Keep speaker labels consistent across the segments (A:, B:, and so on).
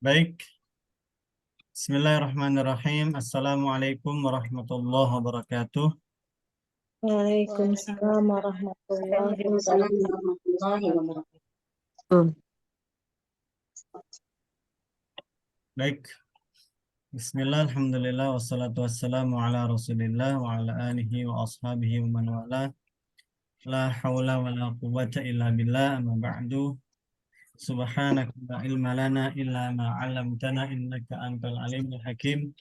A: Baik, Bismillahirrahmanirrahim. Assalamualaikum warahmatullahi wabarakatuh.
B: Waalaikumsalam warahmatullahi
C: Waalaikumsalam
B: wabarakatuh.
C: warahmatullahi wabarakatuh.
A: Baik, Bismillah, Alhamdulillah, wassalatu wassalamu ala rasulillah wa ala alihi wa ashabihi wa man wala. La hawla wa la quwwata illa billah, amma ba'du. Subhanaka la ilma lana illa ma 'allamtana innaka antal alimul hakim.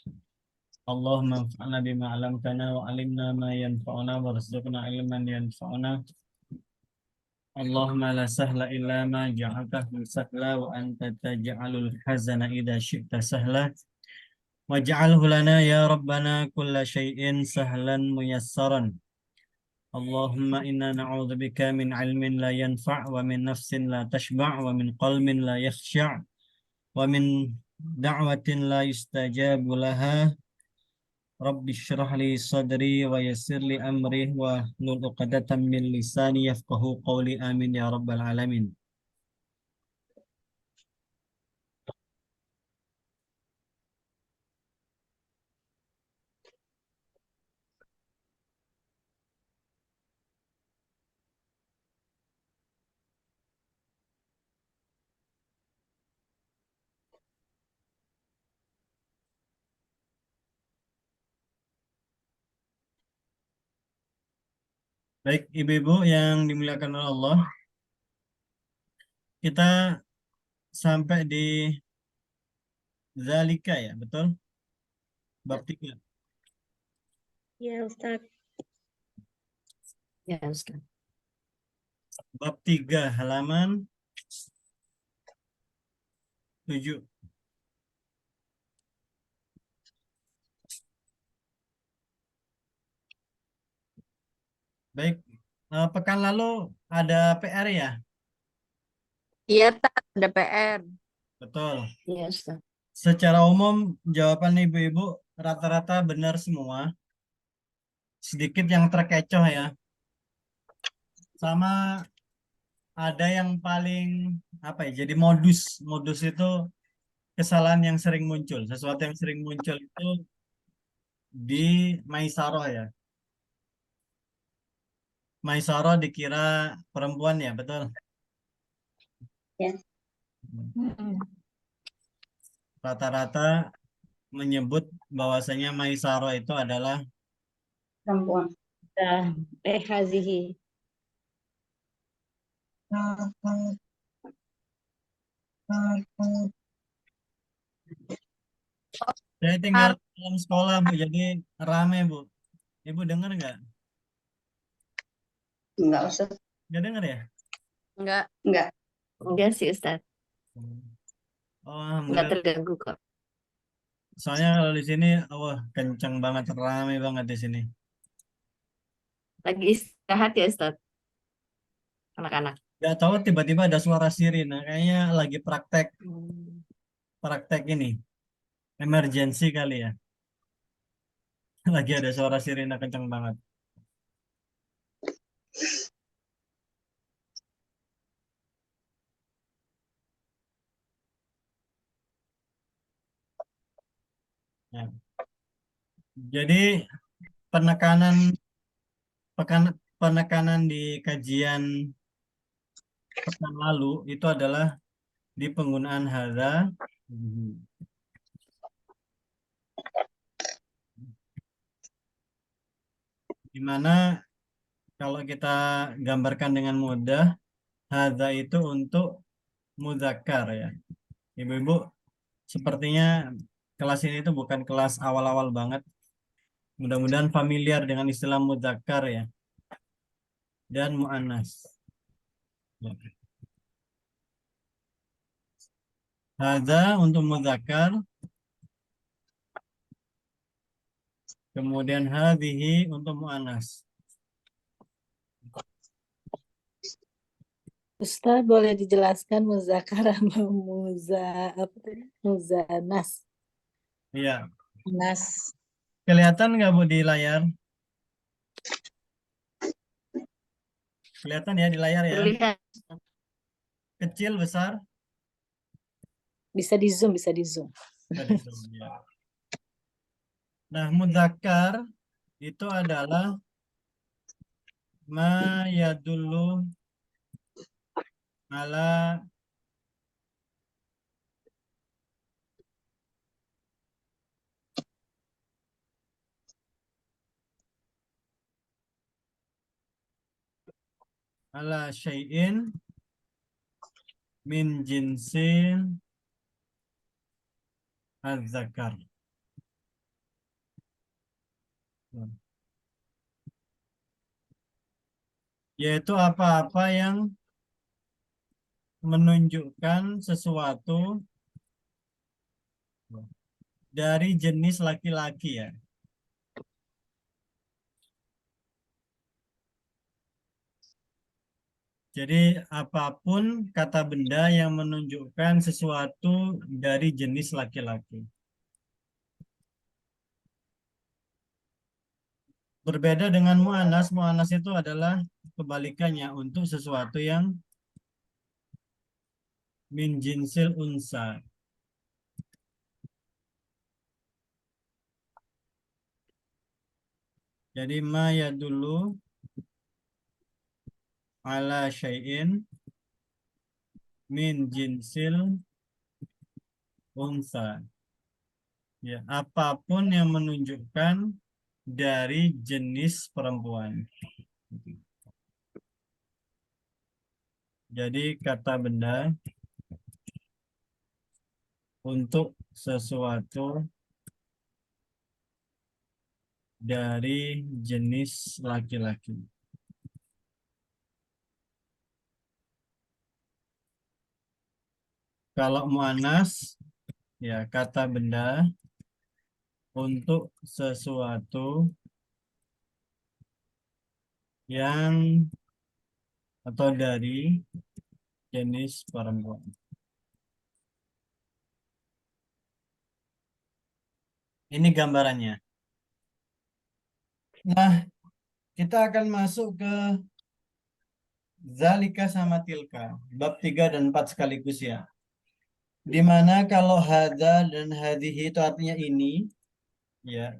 A: Allahumma anfa'na bima 'allamtana wa 'allimna ma yanfa'una warzuqna ilman yanfa'una. Allahumma la sahla illa ma ja'altahu sahla wa anta taj'alul hazana idza syi'ta sahla waj'alhu lana ya rabbana kulla syai'in sahlan muyassaran. Allahumma inna na'udzubika min 'ilmin la yanfa' wa min nafsin la tashba' wa min qalbin la yakhsha' wa min da'watin la yustajabu laha. Rabbi shrah li sadri wa yassir li amri wa hlul 'uqdatam min lisani yafqahu qawli amin ya rabbal alamin. Baik, ibu-ibu yang dimuliakan oleh Allah, kita sampai di Zalika ya, betul? Bab 3.
B: Ya Ustaz.
C: Ya, Ustaz.
A: Bab 3 halaman 7. Baik, pekan lalu ada PR ya?
C: Iya, tak ada PR.
A: Betul.
C: Iya, Ustaz.
A: Secara umum jawaban ibu-ibu rata-rata benar semua. Sedikit yang terkecoh ya. Sama ada yang paling apa ya? Jadi modus itu kesalahan yang sering muncul. Sesuatu yang sering muncul itu di Maisaroh ya. Maisaroh dikira perempuan ya, betul?
C: Ya.
A: Rata-rata menyebut bahwasanya Maisaro itu adalah
C: Perempuan.
B: Hazihi.
A: saya tinggal dalam sekolah Bu, jadi rame Bu. Ibu dengar nggak?
C: Enggak, Ustaz.
A: Nggak dengar ya?
C: Enggak. Enggak. Enggak sih, Ustaz.
A: Oh,
C: Enggak
A: alhamdulillah.
C: terganggu kok.
A: Soalnya kalau di sini, wah kenceng banget, rame banget di sini.
C: Lagi istirahat ya, Ustaz. Anak-anak.
A: Nggak tahu tiba-tiba ada suara sirine. Kayaknya lagi praktek ini, emergency kali ya. Lagi ada suara sirine kenceng banget. Ya. Jadi penekanan penekanan di kajian pekan lalu itu adalah di penggunaan hadza, di mana kalau kita gambarkan dengan mudah, hadza itu untuk mudzakkar ya. Ibu-ibu, sepertinya kelas ini itu bukan kelas awal-awal banget. Mudah-mudahan familiar dengan istilah mudzakkar ya dan muannas. Ya. Hadza untuk mudzakkar, kemudian hadhihi untuk muannas.
B: Ustaz boleh dijelaskan muzakkar sama muzanas?
A: Iya.
B: Nas.
A: Kelihatan nggak Bu di layar? Kelihatan ya di layar ya?
C: Terlihat.
A: Kecil, besar?
B: Bisa di zoom, bisa di zoom.
A: Tadi itu, ya. Nah, mudzakkar itu adalah ma yadullu ala syai'in min jinsin az-zakar. Yaitu apa-apa yang menunjukkan sesuatu dari jenis laki-laki ya. Jadi apapun kata benda yang menunjukkan sesuatu dari jenis laki-laki. Berbeda dengan mu'anas, mu'anas itu adalah kebalikannya untuk sesuatu yang min jinsil unsa. Jadi ma ya dulu ala syai'in min jinsil unsa. Ya, apapun yang menunjukkan dari jenis perempuan. Jadi kata benda untuk sesuatu dari jenis laki-laki. Kalau mu'anas, ya kata benda untuk sesuatu yang atau dari jenis perempuan. Ini gambarannya. Nah, kita akan masuk ke zalika sama tilka, bab 3 dan 4 sekaligus ya. Dimana kalau hadza dan hadhihi itu artinya ini, ya.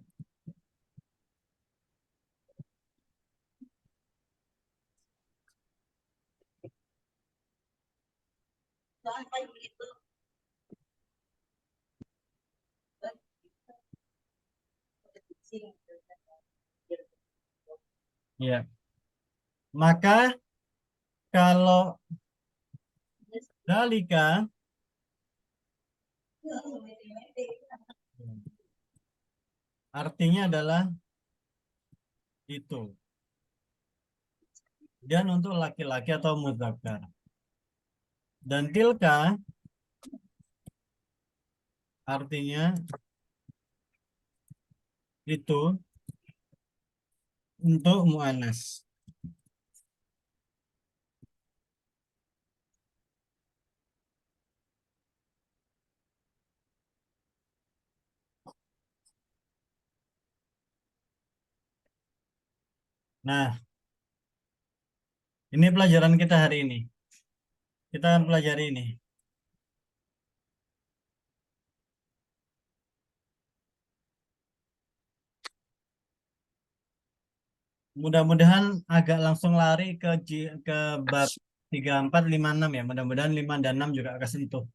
A: Ya. Maka kalau zalika artinya adalah itu. Dan untuk laki-laki atau mudzakkar. Dan tilka artinya itu untuk mu'anas. Nah, ini pelajaran kita hari ini. Kita akan pelajari ini. Mudah-mudahan agak langsung lari ke bab 3, 4, 5, 6 ya. Mudah-mudahan 5 dan 6 juga kesentuh.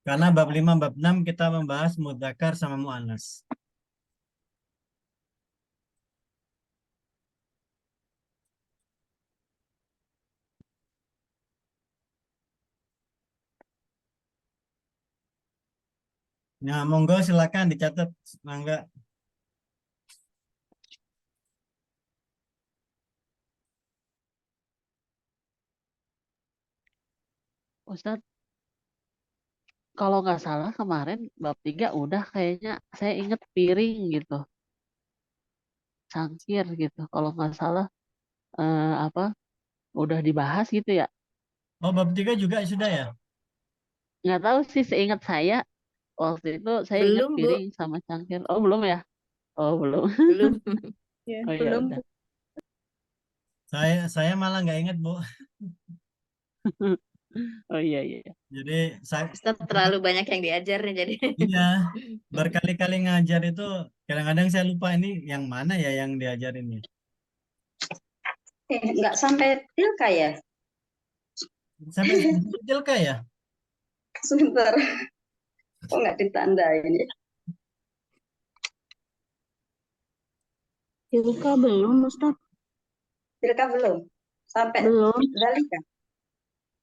A: Karena bab 5, bab 6 kita membahas mudzakkar sama mu'anas. Nah, monggo silakan dicatat, mangga.
D: Ustadz, kalau nggak salah kemarin bab 3 udah kayaknya saya inget piring gitu, cangkir gitu. Kalau nggak salah apa udah dibahas gitu ya.
A: Oh, bab 3 juga sudah ya?
D: Nggak tahu sih seingat saya waktu itu saya ingat
C: Belum, Bu.
D: piring sama cangkir. Oh belum ya? Oh belum.
C: Belum.
D: Oh ya
C: Belum,
D: udah.
C: Bu.
A: Saya malah nggak ingat, Bu.
D: Oh iya iya.
A: Jadi saya
C: Ustaz terlalu banyak yang diajar nih jadi.
A: iya berkali-kali ngajar itu kadang-kadang saya lupa ini yang mana ya yang diajarinnya.
E: Nggak sampai tilka ya?
A: Sampai detail kah ya?
E: Sebentar. Kok nggak ditandain ya?
B: Tilka belum, Ustaz.
E: Tilka belum? Sampai
B: Belum.
E: dalika?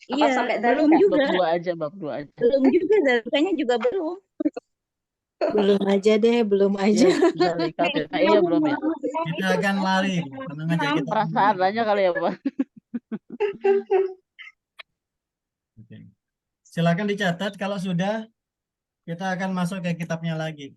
E: Apa
B: Iya,
E: sampai
B: belum
E: dalika?
B: juga.
D: Bab 2 aja, bab 2 aja.
B: Belum juga, dalikanya juga belum. Belum aja deh, belum aja.
D: Iya, zalika tilka. Iya belum ya.
A: Kita akan lari. Tenang aja kita.
D: Perasaan aja kali ya, Pak.
A: Oke. Silakan dicatat kalau sudah kita akan masuk ke kitabnya lagi.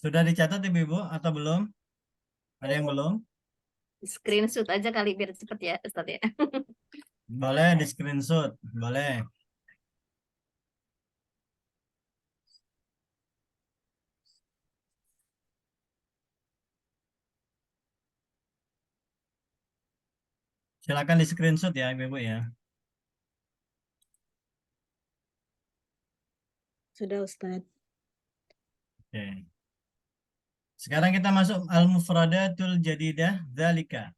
A: Sudah dicatat Ibu-ibu atau belum? Ada yang belum?
C: Screenshot aja kali biar cepet ya Ustaz ya.
A: Boleh di screenshot, boleh. Silakan di screenshot ya Ibu-ibu ya.
B: Sudah, Ustaz.
A: Oke. Sekarang kita masuk al-mufradatul jadidah dzalika.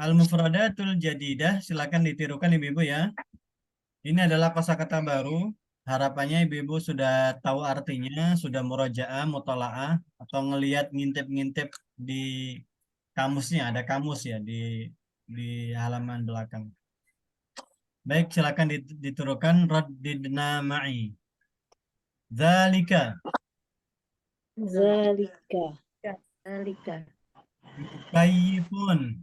A: Al-mufradatul jadidah silakan ditirukan Ibu-ibu ya. Ini adalah kosakata baru. Harapannya Ibu-ibu sudah tahu artinya, sudah murojaah, mutolaah, atau ngelihat ngintip-ngintip di kamusnya. Ada kamus ya di halaman belakang. Baik, silakan diturukan raddidna ma'i. Dzalika
B: Zalika.
C: Zalika.
A: kayyifun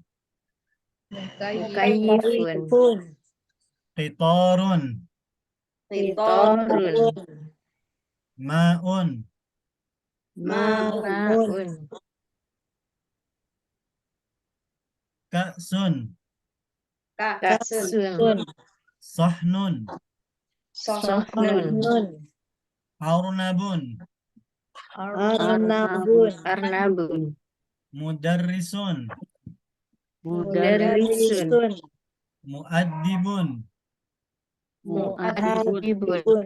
C: Mukayyifun.
B: Pun.
A: qitarun
C: Qitarun.
A: ma'un
B: Ma'un.
C: Ma'un.
A: ka'sun
E: Kaksun.
C: Kasun.
A: sahnun
C: Sohnun.
B: Nun.
A: arnabun
B: Arnabun.
C: Arnabun.
A: mudarrisun
C: Mudarrisun.
A: muaddibun
C: Mu'adibun.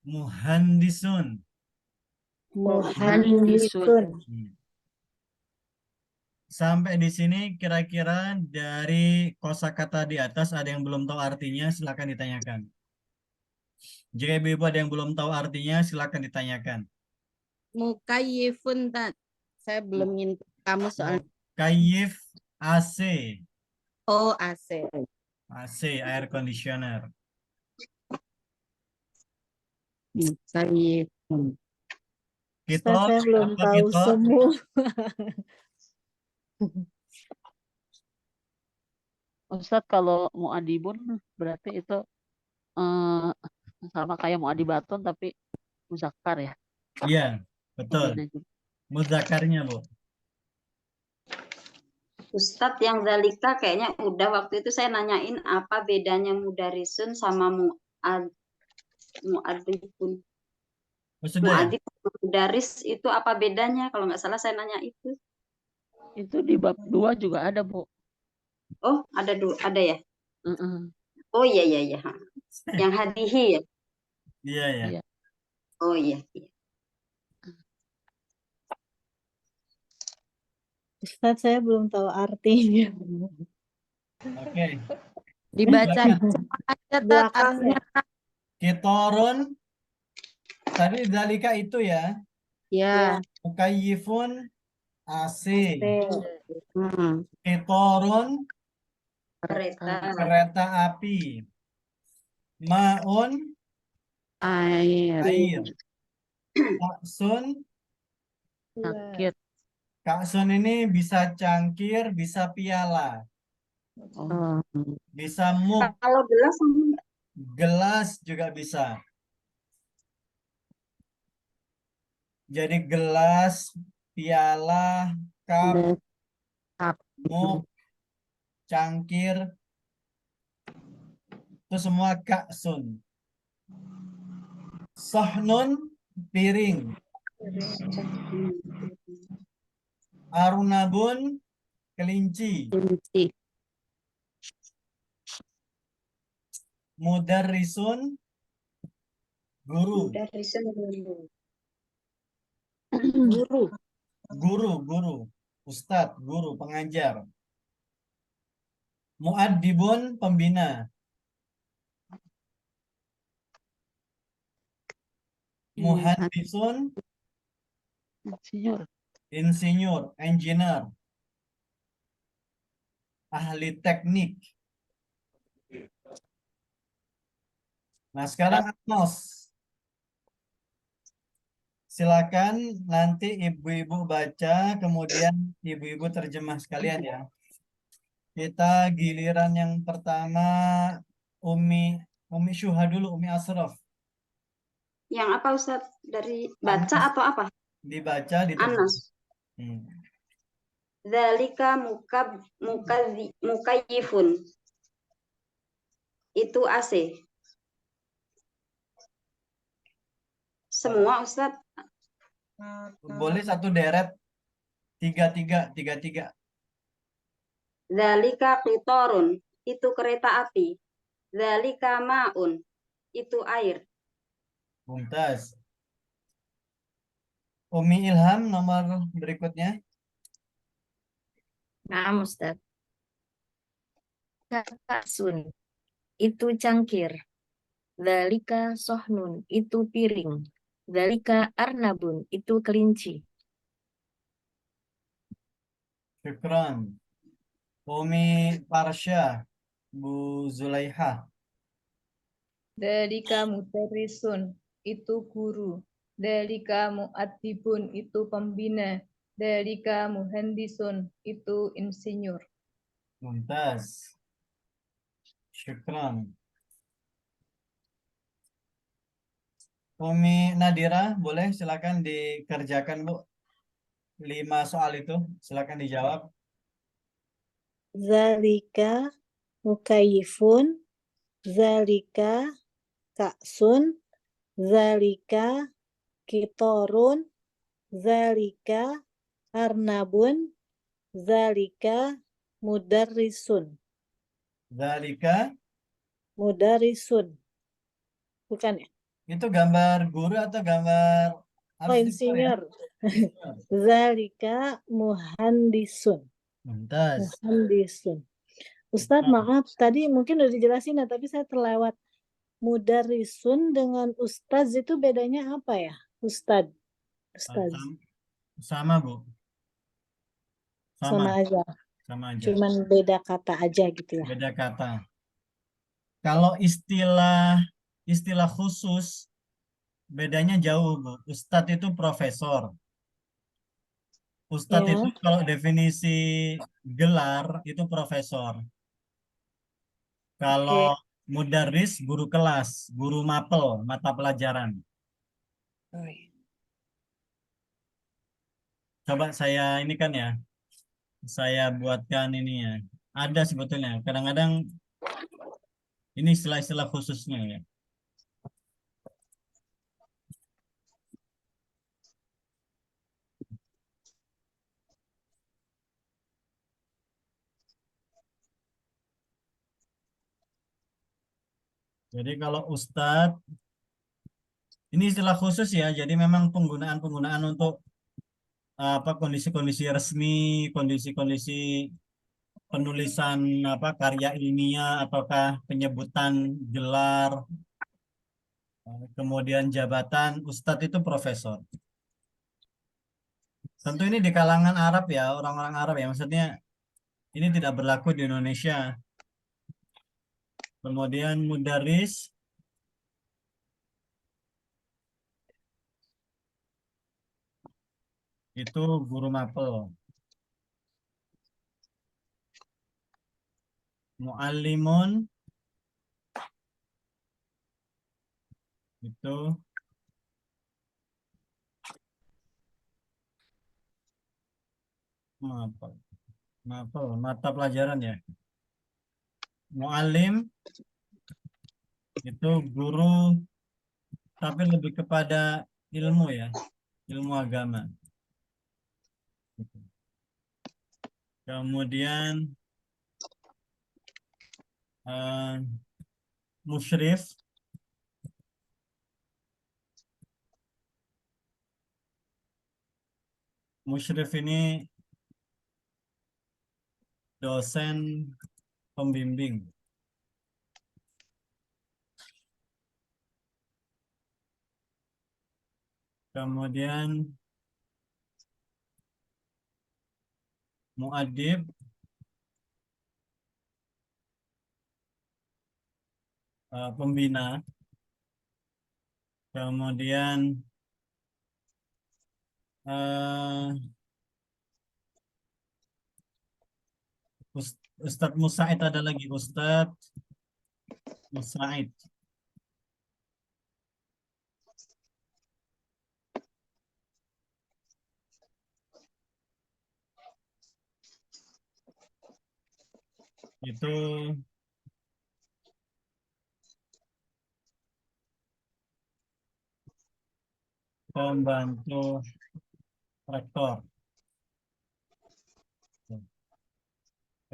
A: muhandisun.
B: Muhandisun.
A: Sampai di sini kira-kira dari kosakata di atas ada yang belum tahu artinya silakan ditanyakan. Jika ibu-ibu ada yang belum tahu artinya silakan ditanyakan.
F: Mukayyifun Tat. Saya belum ngintip kamu soal
A: Kayif AC,
F: AC.
A: AC air conditioner.
F: Mukayyifun.
A: Kita
B: Ustaz, saya belum
A: apa
B: tahu
A: kita?
B: semua.
D: Ustadz kalau muadibun berarti itu eh, sama kayak muadibatun tapi muzakkar ya.
A: Iya, betul.
D: Feminnya juga.
A: Muzakarnya, Bu.
E: Ustadz yang dalika kayaknya udah waktu itu saya nanyain apa bedanya mudarisun sama muadibun.
A: Oh, sudah ya?
E: Muadib mudaris itu apa bedanya? Kalau nggak salah saya nanya itu.
D: Itu di bab 2 juga ada, Bu.
E: Oh, ada ya?
D: Heeh.
E: Oh iya iya iya. Yang hadihi ya?
A: Iya, ya.
D: Iya.
E: Oh iya. Iya.
B: Ustaz, saya belum tahu artinya.
A: Oke.
F: Dibaca
A: Silakan.
F: aja Tat
B: Belakang
F: artinya.
A: Kitorun. Tadi dalika itu ya.
F: Ya.
A: Mukayyifun AC.
F: Hmm.
A: Kitorun
E: Kereta.
A: kereta api. Maun
F: Air.
A: air. Kaksun.
D: Sakit.
A: Kaksun ini bisa cangkir, bisa piala.
D: Oh.
A: Bisa mug,
E: Kalau gelas sama enggak?
A: gelas juga bisa. Jadi gelas, piala, cup,
D: Ada cup.
A: mug, cangkir, itu semua ka'sun. Sahnun, piring. Arunabun, kelinci.
D: Kelinci.
A: Mudarrisun, guru.
E: Dari dulu.
B: Guru.
A: Guru. Ustadz, guru, pengajar. Muaddibun, pembina. Muhaddisun,
D: Insinyur.
A: insinyur, engineer, ahli teknik. Nah, sekarang Atmos. Silakan nanti ibu-ibu baca, kemudian ibu-ibu terjemah sekalian ya. Kita giliran yang pertama Umi Syuha dulu, Umi Asraf.
E: Yang apa Ustaz? Dari baca
A: Anas.
E: atau apa?
A: Dibaca, diterjemah.
E: Anas. Dzalika mukayyifun. Itu AC. Semua Ustaz.
A: Boleh satu deret, tiga.
E: Dzalika qitarun. Itu kereta api. Dzalika ma'un. Itu air.
A: Mumtaz. Umi Ilham nomor berikutnya.
C: Nah, Ustaz. Ka'sun, itu cangkir. Dzalika sohnun, itu piring. Dzalika arnabun, itu kelinci.
A: Syukran. Umi Parsha, Bu Zulaiha.
G: Dalika mudarrisun, itu guru. Dalika mu'addibun, itu pembina. Dalika muhandisun, itu insinyur.
A: Mumtaz. Syukran. Umi Nadira, boleh silakan dikerjakan Bu. 5 soal itu, silakan dijawab.
B: Zalika mukayifun. Zalika ka'sun. Zalika kitorun. Zalika arnabun. Zalika mudarrisun.
A: Zalika,
B: Mudarrisun. Bukan ya?
A: itu gambar guru atau gambar
B: Oh,
A: harus
B: insinyur.
A: Insinyur.
B: Zalika muhandisun.
A: Mumtaz.
B: Muhandisun. Ustadz, maaf, tadi mungkin udah dijelasin ya, tapi saya terlewat. Mudarrisun dengan ustadz itu bedanya apa ya? Ustadz. Ustadz.
A: Sama Bu.
B: Sama aja.
A: Sama aja.
B: Cuman beda kata aja gitu ya.
A: Beda kata. Kalau istilah khusus bedanya jauh Bu. Ustadz itu profesor. Ustadz
B: Ya.
A: itu kalau definisi gelar itu profesor. Kalau mudaris guru kelas, guru mapel, mata pelajaran. Coba saya ini kan ya, saya buatkan ini ya. Ada sebetulnya, kadang-kadang ini istilah-istilah khususnya ya. Jadi kalau ustadz, ini istilah khusus ya, jadi memang penggunaan untuk apa kondisi-kondisi resmi, kondisi-kondisi penulisan apa karya ilmiah ataukah penyebutan gelar, kemudian jabatan ustadz itu profesor. Tentu ini di kalangan Arab ya, orang-orang Arab ya, maksudnya ini tidak berlaku di Indonesia. Kemudian mudaris itu guru mapel. Muallimun itu apa? Mata pelajaran ya. Muallim itu guru tapi lebih kepada ilmu ya, ilmu agama. Kemudian eh, musyrif musyrif ini dosen pembimbing. Kemudian muadib pembina. Kemudian Ustadz Musaid, ada lagi Ustadz Musaid. Itu pembantu rektor.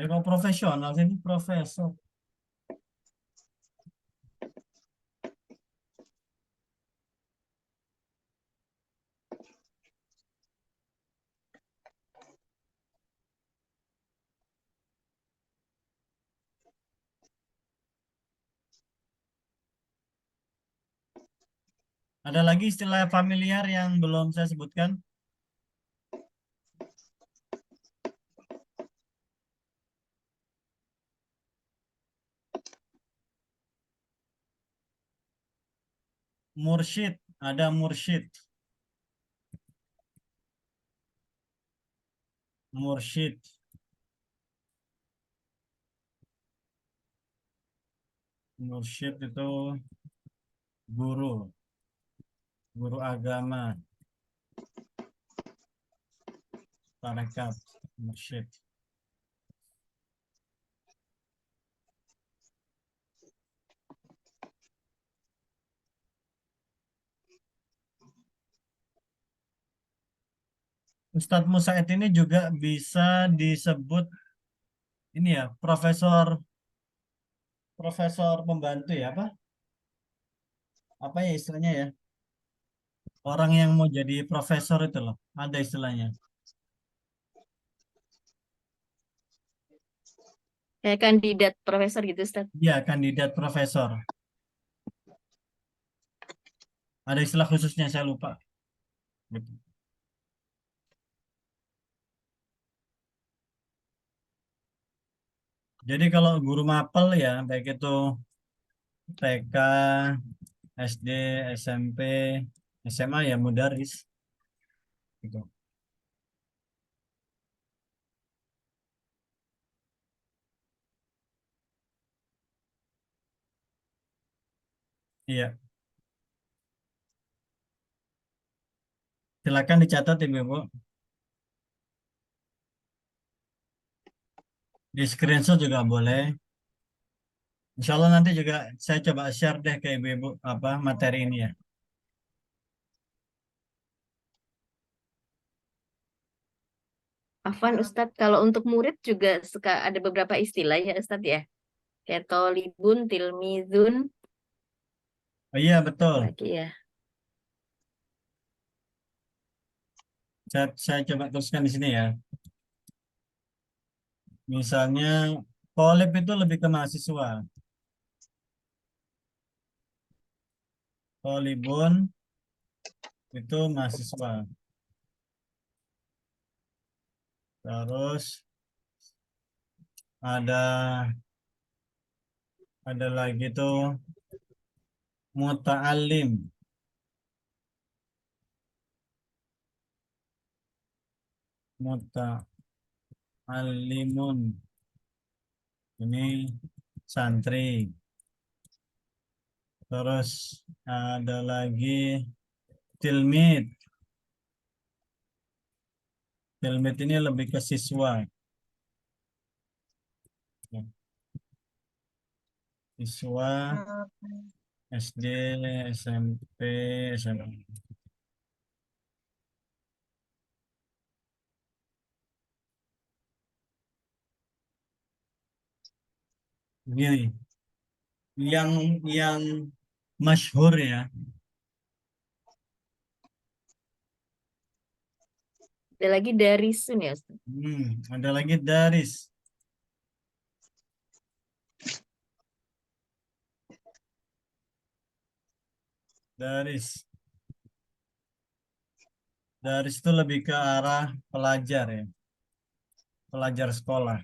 A: Kalau profesional ini profesor. Ada lagi istilah familiar yang belum saya sebutkan? Mursyid, ada mursyid. Mursyid. Mursyid itu guru, guru agama, tarekat, mursyid. Ustadz Musaid ini juga bisa disebut ini ya, profesor pembantu ya, apa ya istilahnya ya? Orang yang mau jadi profesor itu loh, ada istilahnya.
C: Kayak kandidat profesor gitu, Ustaz.
A: Iya, kandidat profesor. Ada istilah khususnya, saya lupa. Gitu. Jadi kalau guru mapel ya, baik itu TK, SD, SMP, SMA ya mudaris. Gitu. Iya, silakan dicatat Ibu. Di screenshot juga boleh. Insya Allah nanti juga saya coba share deh ke Ibu apa materi ini ya.
C: Afwan Ustadz, kalau untuk murid juga suka ada beberapa istilah ya Ustadz ya. Kayak tolibun, tilmizun,
A: Oh iya betul.
C: lagi ya.
A: Saya coba teruskan di sini ya. Misalnya Polip itu lebih ke mahasiswa. Polibun itu mahasiswa. Terus ada lagi tuh muta'alim. Muta'alimun Ini santri. Terus ada lagi tilmid. Tilmid ini lebih ke siswa. Siswa SD, SMP, SMA. Gini, yang masyhur ya.
C: Ada lagi dari sun ya, Ustaz.
A: Ada lagi daris. Daris. Daris itu lebih ke arah pelajar ya. Pelajar sekolah.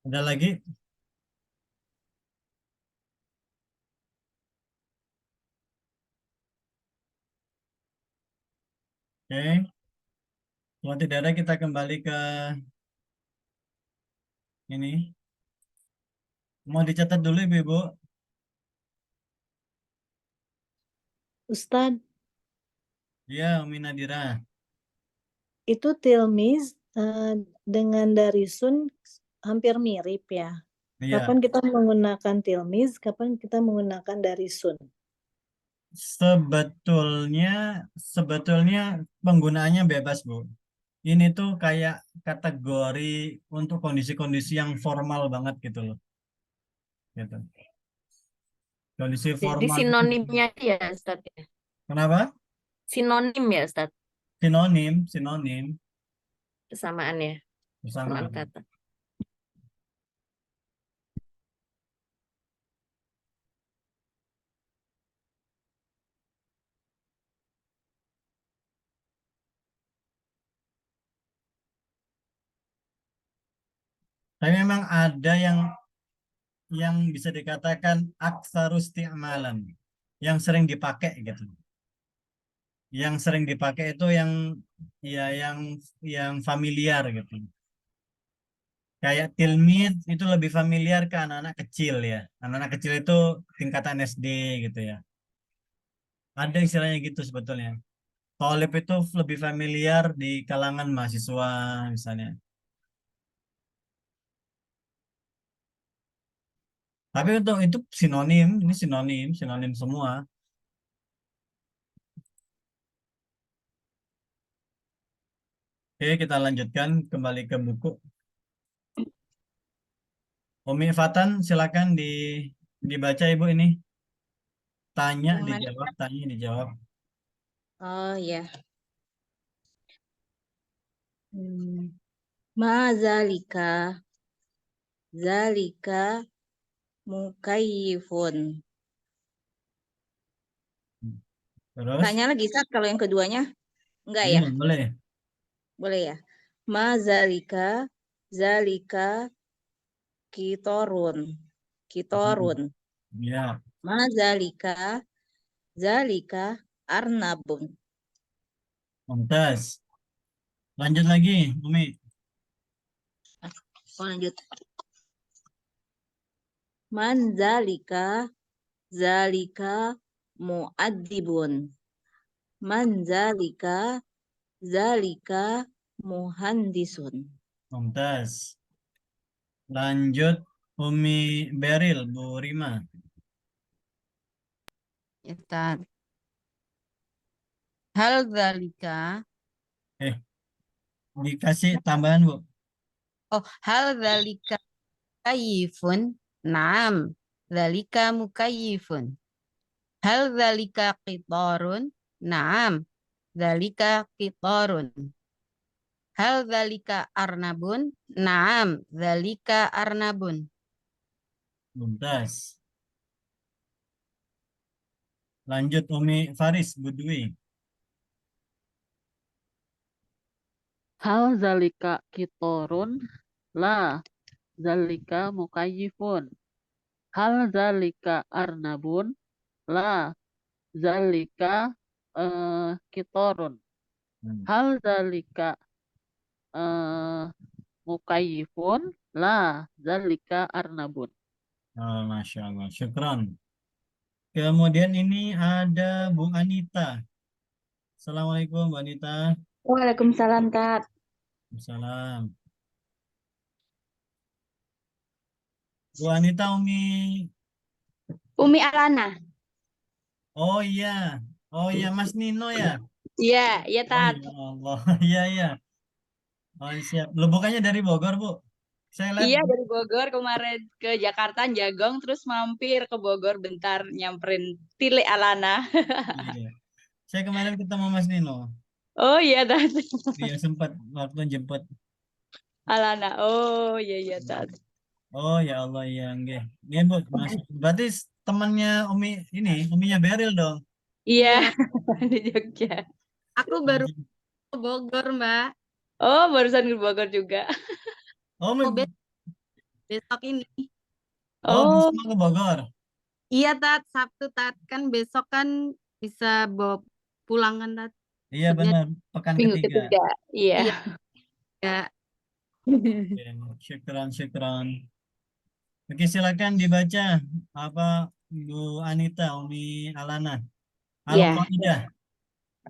A: Ada lagi? Oke. Kalau tidak ada kita kembali ke ini. Mau dicatat dulu Ibu-Ibu?
B: Ustadz,
A: Ya, Umi Nadira.
B: itu tilmiz dengan darisun hampir mirip ya.
A: Iya,
B: Kapan kita menggunakan tilmiz, kapan kita menggunakan darisun?
A: sebetulnya penggunaannya bebas, Bu. Ini tuh kayak kategori untuk kondisi-kondisi yang formal banget gitu loh. Gitu. Kondisi
C: Jadi
A: formal itu
C: sinonimnya ya, Ustaz ya.
A: kenapa?
C: Sinonim ya, Ustaz,
A: Sinonim
C: kesamaannya,
A: bersama.
C: kesamaan kata.
A: Tapi memang ada yang bisa dikatakan aksarus isti'malan, yang sering dipakai gitu. Yang sering dipakai itu yang ya yang familiar gitu. Kayak tilmid itu lebih familiar ke anak-anak kecil ya. Anak-anak kecil itu tingkatan SD gitu ya. Ada istilahnya gitu sebetulnya. Tolib itu lebih familiar di kalangan mahasiswa misalnya. Tapi untuk itu sinonim, ini sinonim semua. Oke, kita lanjutkan kembali ke buku. Umi Fatan, silakan dibaca Ibu ini. Tanya,
F: Yang mana?
A: dijawab, tanya, dijawab.
F: Oh ya. Ma zalika mukayyifun.
A: Terus,
F: Tanya lagi Sat kalau yang keduanya? Enggak ya?
A: boleh.
F: Boleh ya. Ma zalika kitorun.
A: Ya,
F: Ma zalika arnabun.
A: mumtaz. Lanjut lagi, Umi.
F: Oh, lanjut. Man zalika mu'addibun. Man zalika muhandisun.
A: Mumtaz. Lanjut, Umi Beril, Bu Rima.
F: Ya, Tad. Hal zalika.
A: Eh, dikasih tambahan, Bu.
F: Oh, hal zalika mukayyifun. Naam. Zalika mukayyifun. Hal zalika qitarun. Naam. Zalika qitarun. Hal zalika arnabun. Naam. Zalika arnabun.
A: Mumtaz. Lanjut, Umi Faris, Bu Dwi.
D: Hal zalika kitorun la zalika mukayyifun. Hal zalika arnabun? La zalika kitorun. Hal zalika mukayifun? La zalika arnabun.
A: Oh, Masya Allah. Syukran. Kemudian ini ada Bu Anita. Assalamualaikum Bu Anita.
E: Waalaikumsalam, Tat.
A: Salam. Bu Anita
E: Umi Alana.
A: Oh iya. Oh iya Mas Nino ya.
E: Iya, iya,
A: Oh
E: Tat.
A: ya Allah. Iya iya. Oh siap. Lu bukannya dari Bogor, Bu? Saya lihat.
E: Iya, dari Bogor kemarin ke Jakarta Jagong, terus mampir ke Bogor bentar nyamperin Tile Alana.
A: Iya. Saya kemarin ketemu Mas Nino.
E: Oh iya, Tat.
A: Dia sempat waktu jemput.
E: Alana. Oh iya, iya, Tat.
A: Oh ya Allah ya nggih. Nggih Bu, Mas. Berarti temannya Uminya Beril dong.
E: Iya,
G: Iya,
E: di Jogja.
G: aku baru ke Bogor, Mbak.
E: Oh, barusan ke Bogor juga.
A: Oh,
G: Oh, besok ini.
E: Oh,
A: besok mau ke Bogor.
G: Iya, Tat. Sabtu, Tat. Kan besok kan bisa bawa pulang kan, Tat.
A: Iya
G: Maksudnya
A: benar, pekan
E: minggu
A: ketiga.
E: ketiga. Iya.
G: iya. Ya.
A: Oke, syukran. Oke, silakan dibaca apa Bu Anita, Umi Alana.
E: Iya.
A: Al-Qaidah.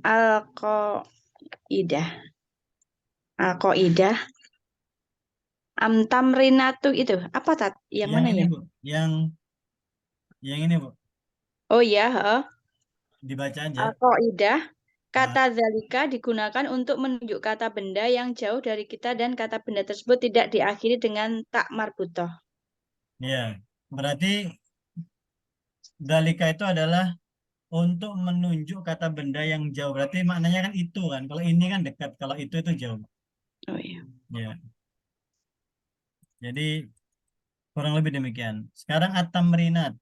E: Al-Qaidah. Al-Qaidah. Tamrinatu itu. Apa, Tat? Yang mana
A: ini
E: ya?
A: Bu, yang ini Bu,
E: Oh iya, heeh.
A: dibaca aja.
E: Al-Qaidah. Kata zalika digunakan untuk menunjuk kata benda yang jauh dari kita dan kata benda tersebut tidak diakhiri dengan tak marbutoh.
A: Ya, berarti dalika itu adalah untuk menunjuk kata benda yang jauh. Berarti maknanya kan itu kan. Kalau ini kan dekat, kalau itu jauh.
E: Oh iya.
A: Ya. Jadi kurang lebih demikian. Sekarang at-tamrinat.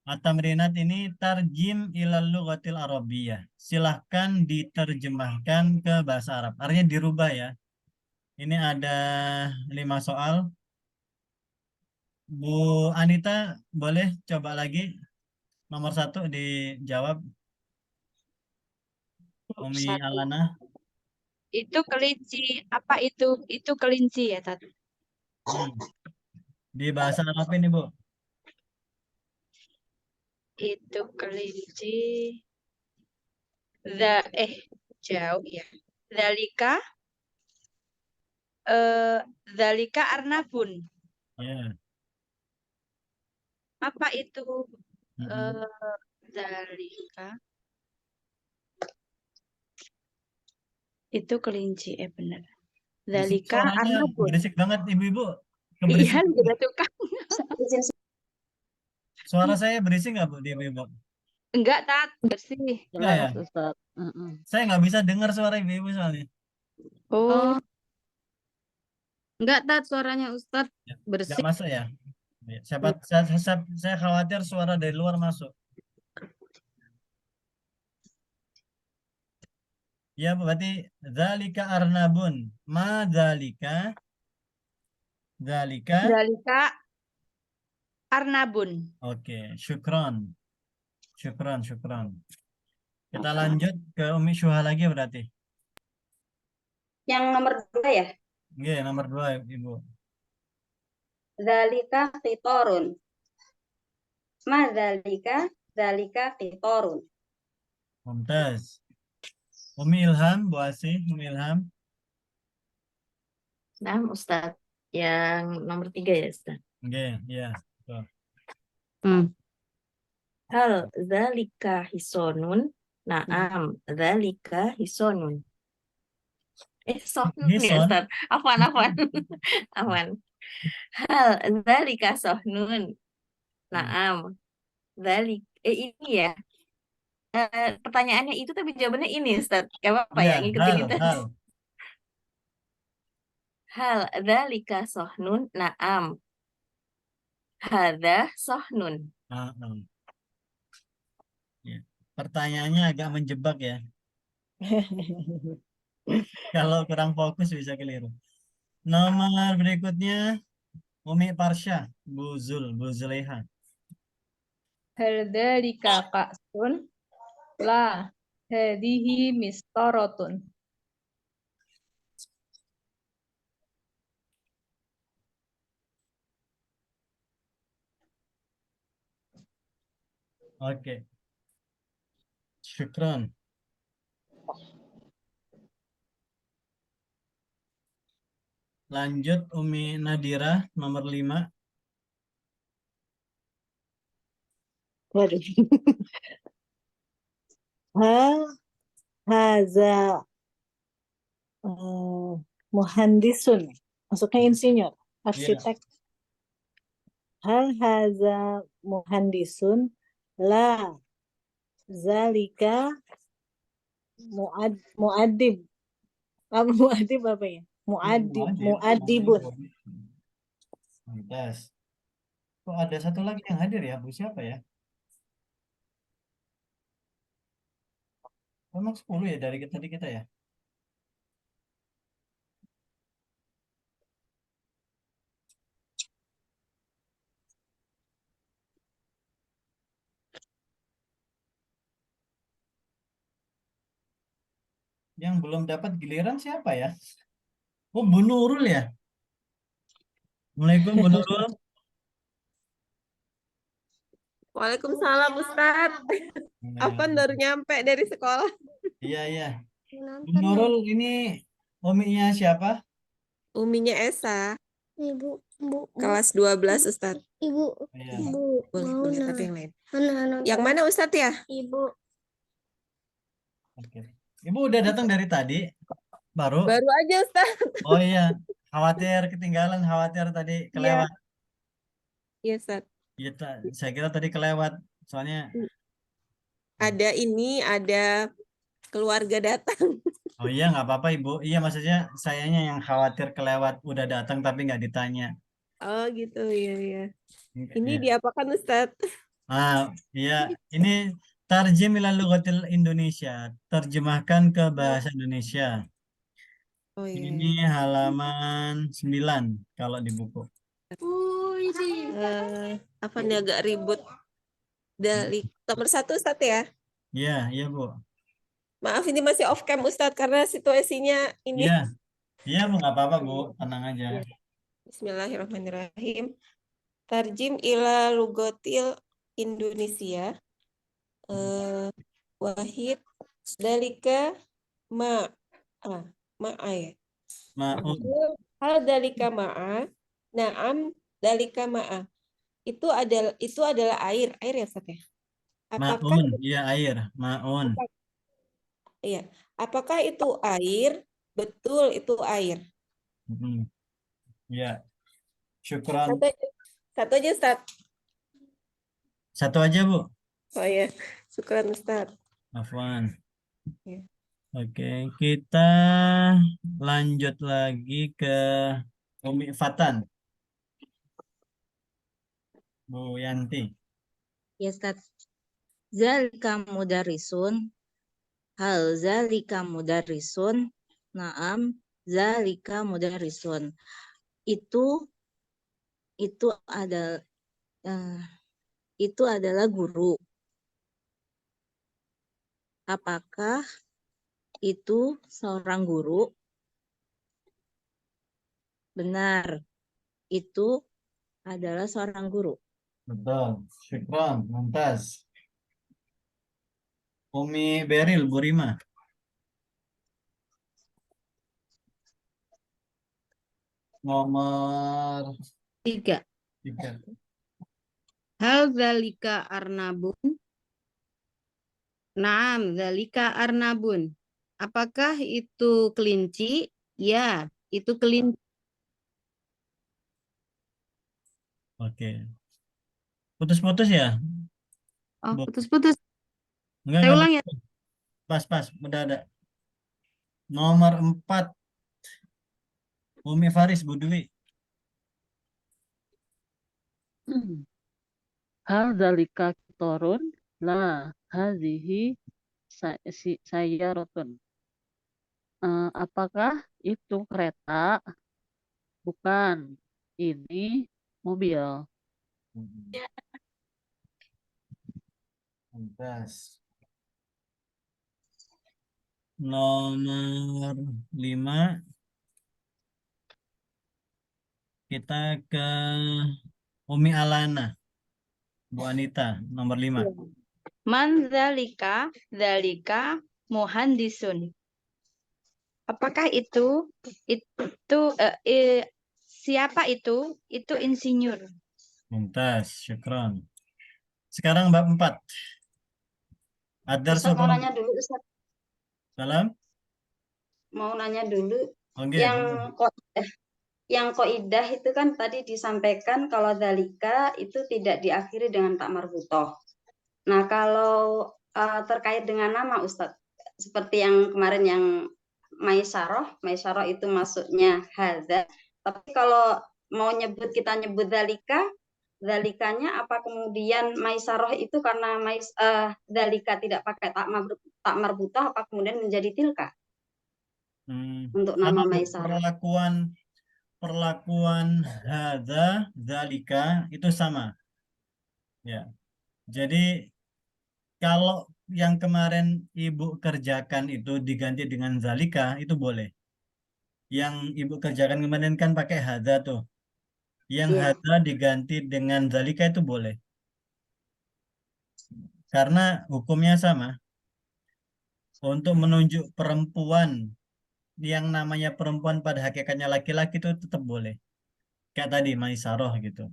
A: At-tamrinat ini tarjim ilal lughatil arabiyyah. Silahkan diterjemahkan ke bahasa Arab. Artinya dirubah ya. Ini ada 5 soal. Bu Anita boleh coba lagi. Nomor 1 dijawab. Umi
E: Satu.
A: Alana.
E: Itu kelinci. Apa itu? Itu kelinci ya, Tat?
A: Di bahasa Arab ini Bu.
E: Itu kelinci. Jauh ya. Zalika. Zalika arnabun.
A: Ya.
E: Apa itu?
A: Mm-mm.
E: Zalika. Itu kelinci, benar. Zalika
A: Suaranya
E: arnabun.
A: berisik banget ibu-ibu.
E: Iya,
A: Keberisik.
E: juga tukang.
A: Suara saya berisik nggak Bu di ibu-ibu?
E: Enggak, Tat. Bersih.
A: Enggak ya?
D: Jelas, Ustaz.
A: Saya nggak bisa dengar suara ibu-ibu soalnya.
E: Oh,
G: Enggak, Tat. Suaranya Ustadz
A: Ya, nggak
G: bersih.
A: masuk ya? Ya, saya khawatir suara dari luar masuk. Ya, Bu, berarti zalika arnabun. Ma zalika. Zalika.
E: Zalika arnabun.
A: Oke, syukron. Kita lanjut ke Umi Syuha lagi berarti.
E: Yang nomor 2 ya.
A: Oke, nomor 2 Ibu.
E: Zalika qitorun. Ma zalika qitorun.
A: Mumtaz. Umi Ilham, Bu Asih, Umi Ilham.
C: Nah, Ustadz. Yang nomor 3 ya, Ustadz.
A: Oke, ya. Betul.
C: Hal zalika hisonun. Naam, zalika hisonun. Sohnun ya,
A: Hison.
C: Ustadz. Afwan. Aman. Hal zalika sohnun. Naam. Ini ya. Pertanyaannya itu tapi jawabannya ini, Ustadz. Gak apa-apa ya,
A: Ya,
C: ngikutin itu.
A: hal.
C: Hal dzalika sohnun. Naam. Hadza sohnun.
A: Ya. Pertanyaannya agak menjebak ya. Kalau kurang fokus bisa keliru. Nomor berikutnya Umi Parsha, Bu Zulaiha.
E: Hal dzalika ka'sun? La, hadhihi mistarotun.
A: Oke, syukran. Lanjut Umi Nadira nomor 5.
B: Waduh. Ha, haza muhandisun. Maksudnya insinyur,
A: Ya,
B: arsitek. Hal haza muhandisun? La, zalika muadib. Apa muadib apa ya? Muadibun.
A: Lantas. Kok ada satu lagi yang hadir ya? Bu siapa ya? Memang 10 ya dari tadi kita ya? Yang belum dapat giliran siapa ya? Oh, Bu Nurul ya? Assalamualaikum Bu Nurul.
H: Waalaikumsalam Ustadz. Afan baru nyampe dari sekolah.
A: Iya, iya. Bu Nurul ini uminya siapa?
H: Uminya Esa,
I: Ibu, bu,
H: kelas 12 Ustadz.
I: ibu,
A: Iya.
I: ibu,
H: Boleh,
I: mau
H: boleh,
I: nah.
H: tapi yang lain.
I: Mana,
H: Yang mana Ustadz ya?
I: ibu,
A: Oke. Ibu udah datang dari tadi? Baru?
H: Baru aja Ustadz.
A: Oh iya, khawatir ketinggalan, khawatir tadi
H: Iya,
A: kelewat.
H: iya Ustadz.
A: Iya, saya kira tadi kelewat. Soalnya,
H: Ada keluarga datang.
A: oh iya nggak apa-apa Ibu. Iya maksudnya sayanya yang khawatir kelewat udah datang tapi nggak ditanya.
H: Oh gitu, iya, iya. Ini
A: Iya.
H: diapakan Ustadz?
A: Iya, ini tarjim ila lughatil Indonesia, terjemahkan ke bahasa Indonesia.
H: Oh iya.
A: Ini halaman 9 kalau di buku.
H: Apa nih agak ribut. Dari nomor 1 Ustadz ya.
A: Iya, iya Bu.
H: Maaf ini masih off cam Ustadz karena situasinya ini.
A: Iya, iya Bu nggak apa-apa Bu, tenang aja.
H: Bismillahirrahmanirrahim. Tarjim ila lugotil Indonesia. Wahid dalika ma'a ya.
A: Maun,
H: Hal dalika ma'a. Naam dalika ma'a. Itu adalah air ya Ustaz ya. Apakah
A: maun, iya air, maun.
H: iya, apakah itu air? Betul itu air.
A: Iya, syukran.
H: Satu aja Ustaz.
A: Satu aja Bu.
H: Oh ya, syukran Ustaz.
A: Afwan.
H: Ya.
A: Oke, kita lanjut lagi ke Umi Fatan. Bu Yanti.
J: Ya Ustaz. Zalika mudarrisun. Hal zalika mudarrisun. Naam, zalika mudarrisun. Itu adalah guru. Apakah itu seorang guru? Benar. Itu adalah seorang guru.
A: Betul, syukran, mumtaz. Umi Beril, Bu Rima. Nomor
G: 3.
A: 3.
G: Hal zalika arnabun? Naam, zalika arnabun. Apakah itu kelinci? Ya, itu kelinci.
A: Oke. Putus-putus ya?
G: Oh,
A: Bu.
G: putus-putus.
A: Enggak,
G: Saya ulang ya.
A: Pas, udah ada. Nomor 4. Umi Faris, Bu Dwi.
D: Hal dalika kitorun la hazihi sayyarotun. Apakah itu kereta? Bukan, ini mobil.
A: Lantas. Nomor 5. Kita ke Umi Alana. Bu Anita, nomor 5.
E: Man dzalika muhandisun. Apakah itu siapa itu? Itu insinyur.
A: Mumtaz, syukron. Sekarang bab 4. Adar
I: Ustaz mau nanya dulu, Ustaz.
A: Salam.
I: Mau nanya dulu.
A: Oke,
I: Yang koidah itu kan tadi disampaikan kalau dzalika itu tidak diakhiri dengan tak marbutoh. Nah, kalau terkait dengan nama Ustadz, seperti yang kemarin yang Maisaroh itu maksudnya hadza. Tapi kalau mau kita nyebut dzalikanya apa kemudian Maisaroh itu karena dzalika tidak pakai tak marbutoh, apa kemudian menjadi tilka? Untuk nama
A: sama
I: Maisaroh.
A: perlakuan hadza, dzalika itu sama. Ya. Jadi kalau yang kemarin Ibu kerjakan itu diganti dengan zalika, itu boleh. Yang Ibu kerjakan kemarin kan pakai hadza tuh. Yang hadza diganti dengan zalika itu boleh. Karena hukumnya sama. Untuk menunjuk perempuan yang namanya perempuan pada hakikatnya laki-laki itu tetap boleh. Kayak tadi Maisaroh gitu.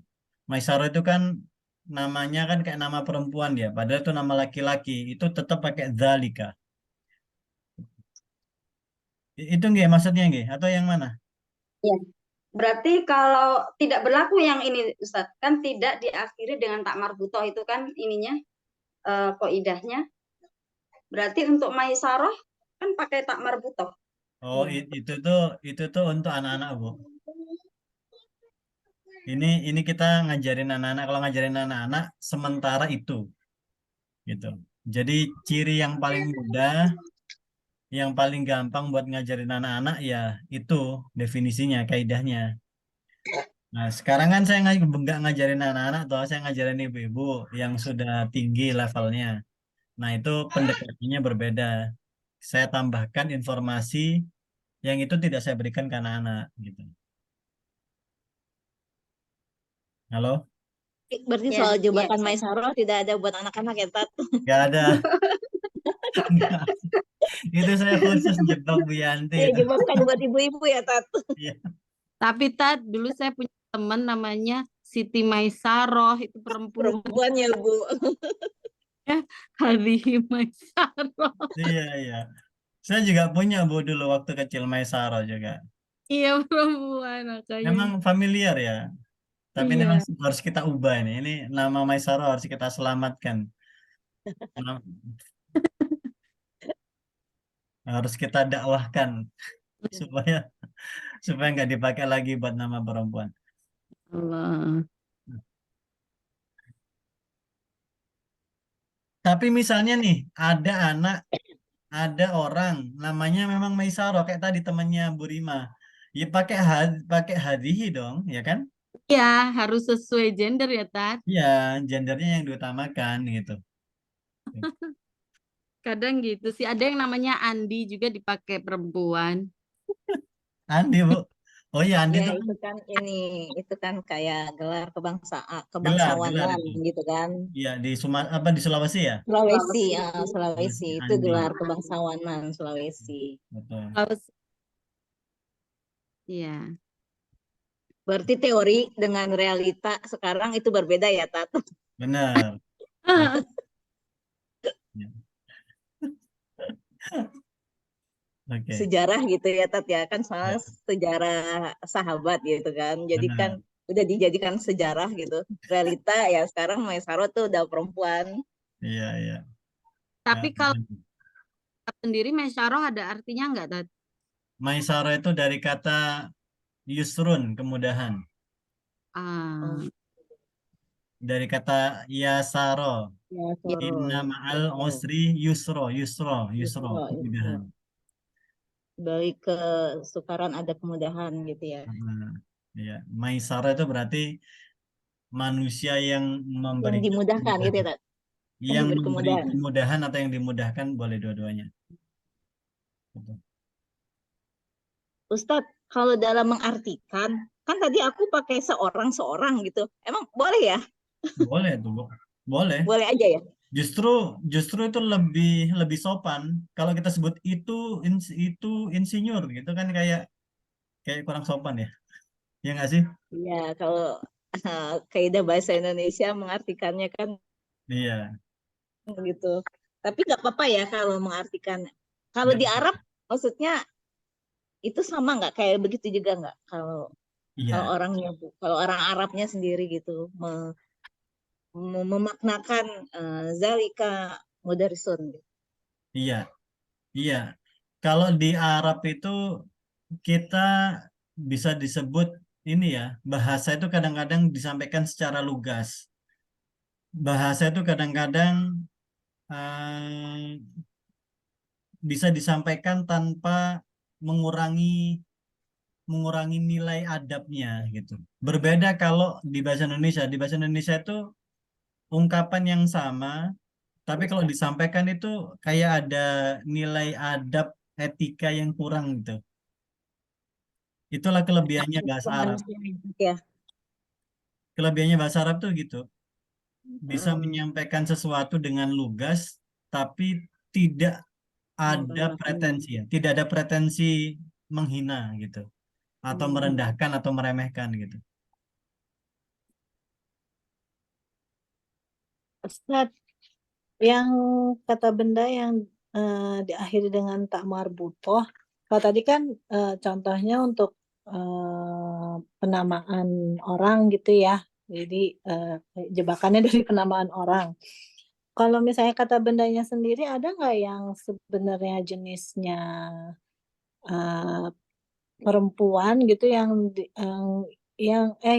A: Maisaroh itu kan namanya kan kayak nama perempuan dia, padahal itu nama laki-laki, itu tetap pakai zalika. Itu nggih maksudnya nggih atau yang mana?
I: Ya. Berarti kalau tidak berlaku yang ini Ustadz, kan tidak diakhiri dengan tak marbutoh itu kan ininya koidahnya. Berarti untuk Maisaroh kan pakai tak marbutoh.
A: Oh, itu tuh untuk anak-anak, Bu. Ini kita ngajarin anak-anak, kalau ngajarin anak-anak sementara itu. Gitu. Jadi ciri yang paling mudah, yang paling gampang buat ngajarin anak-anak ya itu definisinya, kaidahnya. Nah, sekarang kan saya nggak ngajarin anak-anak, toh saya ngajarin ibu-ibu yang sudah tinggi levelnya. Nah, itu pendekatannya berbeda. Saya tambahkan informasi yang itu tidak saya berikan ke anak-anak gitu. Halo?
J: Berarti
I: Ya,
J: soal
I: ya,
J: jembatan
I: Ustaz.
J: Maisaroh tidak ada buat anak-anak ya, Tat?
A: Nggak ada. Nggak. Itu saya khusus jebak Bu Yanti
J: Ya,
A: itu.
J: jebakan buat ibu-ibu ya, Tat.
A: Iya.
G: Tapi Tat, dulu saya punya teman namanya Siti Maisaroh, itu perempuan.
J: Perempuan ya, Bu.
G: Hadihi Maisaroh.
A: Iya. Saya juga punya Bu dulu waktu kecil Maisaro juga.
G: Iya, perempuan makanya.
A: Memang familiar ya. Tapi ini
G: Iya.
A: memang harus kita ubah ini. Ini nama Maisaro harus kita selamatkan. Harus kita dakwahkan supaya nggak dipakai lagi buat nama perempuan.
G: Allah.
A: Tapi misalnya nih ada orang namanya memang Maisaro kayak tadi temannya Bu Rima. Ya pakai hadihi dong, ya kan?
G: Iya, harus sesuai gender ya, Tat.
A: Iya, gendernya yang diutamakan gitu.
G: Kadang gitu sih. Ada yang namanya Andi juga dipakai perempuan.
A: Andi, Bu. Oh iya, Andi
J: Ya,
A: itu
J: itu kan kayak gelar
A: gelar
J: kebangsawanan
A: itu.
J: gitu kan.
A: Iya, di Sulawesi ya?
J: Sulawesi itu
A: Andi.
J: gelar kebangsawanan Sulawesi.
A: Betul.
G: Iya.
J: Berarti teori dengan realita sekarang itu berbeda ya, Tat?
A: Benar. Oke.
J: Sejarah gitu ya, Tat ya, kan soal sejarah sahabat gitu kan. Jadi kan udah dijadikan sejarah gitu. Realita ya sekarang Maisaro tuh udah perempuan.
A: Iya.
G: Tapi kalau sendiri Maisaroh ada artinya nggak, Tat?
A: Maisaro itu dari kata yusrun, kemudahan. Dari kata yasaro. Inna ma'al usri yusro, kemudahan.
J: Dari kesukaran ada kemudahan gitu ya.
A: Ya, maisarah itu berarti manusia yang
J: Yang
A: memberikan
J: dimudahkan gitu ya, Tat? Yang
A: yang
J: diberi
A: memberi
J: kemudahan.
A: kemudahan atau yang dimudahkan, boleh dua-duanya. Gitu.
J: Ustadz, kalau dalam mengartikan, kan tadi aku pakai seorang-seorang gitu. Emang boleh ya?
A: Boleh tuh, Bu. Boleh.
J: Boleh aja ya?
A: Justru itu lebih sopan. Kalau kita sebut itu insinyur gitu kan kayak kurang sopan ya. Ya nggak sih?
J: Iya, kalau kaidah bahasa Indonesia mengartikannya kan
A: Iya.
J: gitu. Tapi nggak apa-apa ya kalau mengartikan. Kalau
A: Nggak
J: di
A: apa-apa.
J: Arab, maksudnya itu sama nggak? Kayak begitu juga nggak? Kalau kalau
A: Iya.
J: orangnya, kalau orang Arabnya sendiri gitu memaknakan zalika mudarrisun.
A: Iya. Iya. Kalau di Arab itu kita bisa disebut ini ya, bahasa itu kadang-kadang disampaikan secara lugas. Bahasa itu kadang-kadang eh, bisa disampaikan tanpa mengurangi mengurangi nilai adabnya gitu. Berbeda kalau di bahasa Indonesia. Di bahasa Indonesia itu ungkapan yang sama, tapi kalau disampaikan itu kayak ada nilai adab etika yang kurang gitu. Itulah kelebihannya bahasa Arab.
J: Ya.
A: Kelebihannya bahasa Arab tuh gitu. Bisa
J: Hmm.
A: menyampaikan sesuatu dengan lugas, tapi tidak ada pretensi ya. Tidak ada pretensi menghina gitu. Atau merendahkan atau meremehkan gitu.
B: Ustadz, yang kata benda yang diakhiri dengan tak marbutoh, kalau tadi kan contohnya untuk penamaan orang gitu ya, jadi jebakannya dari penamaan orang. Kalau misalnya kata bendanya sendiri, ada nggak yang sebenarnya jenisnya eh, perempuan gitu yang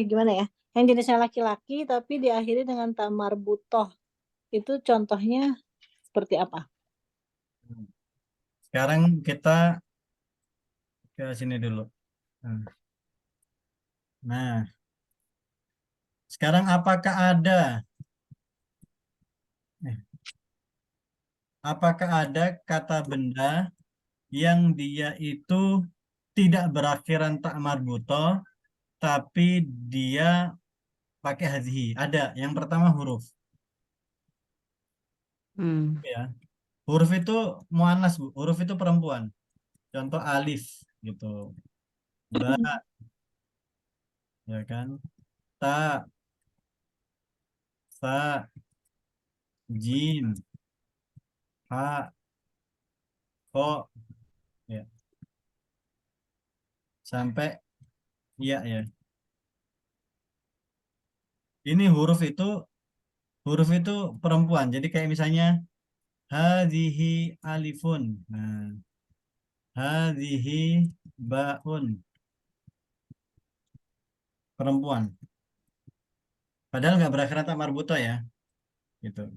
B: gimana ya, yang jenisnya laki-laki tapi diakhiri dengan tak marbutoh, itu contohnya seperti apa?
A: Sekarang kita ke sini dulu. Nah, sekarang apakah ada kata benda yang dia itu tidak berakhiran tak marbuto, tapi dia pakai hadhi? Ada. Yang pertama huruf. Ya. Huruf itu muannas, Bu. Huruf itu perempuan. Contoh alif gitu. Ba, ya kan? Ta, sa, jim, ha, ko, ya. Sampai ya ya. Ini huruf itu perempuan. Jadi kayak misalnya hadhihi alifun. Nah, hadhihi baun. Perempuan. Padahal nggak berakhiran tak marbuto ya. Gitu.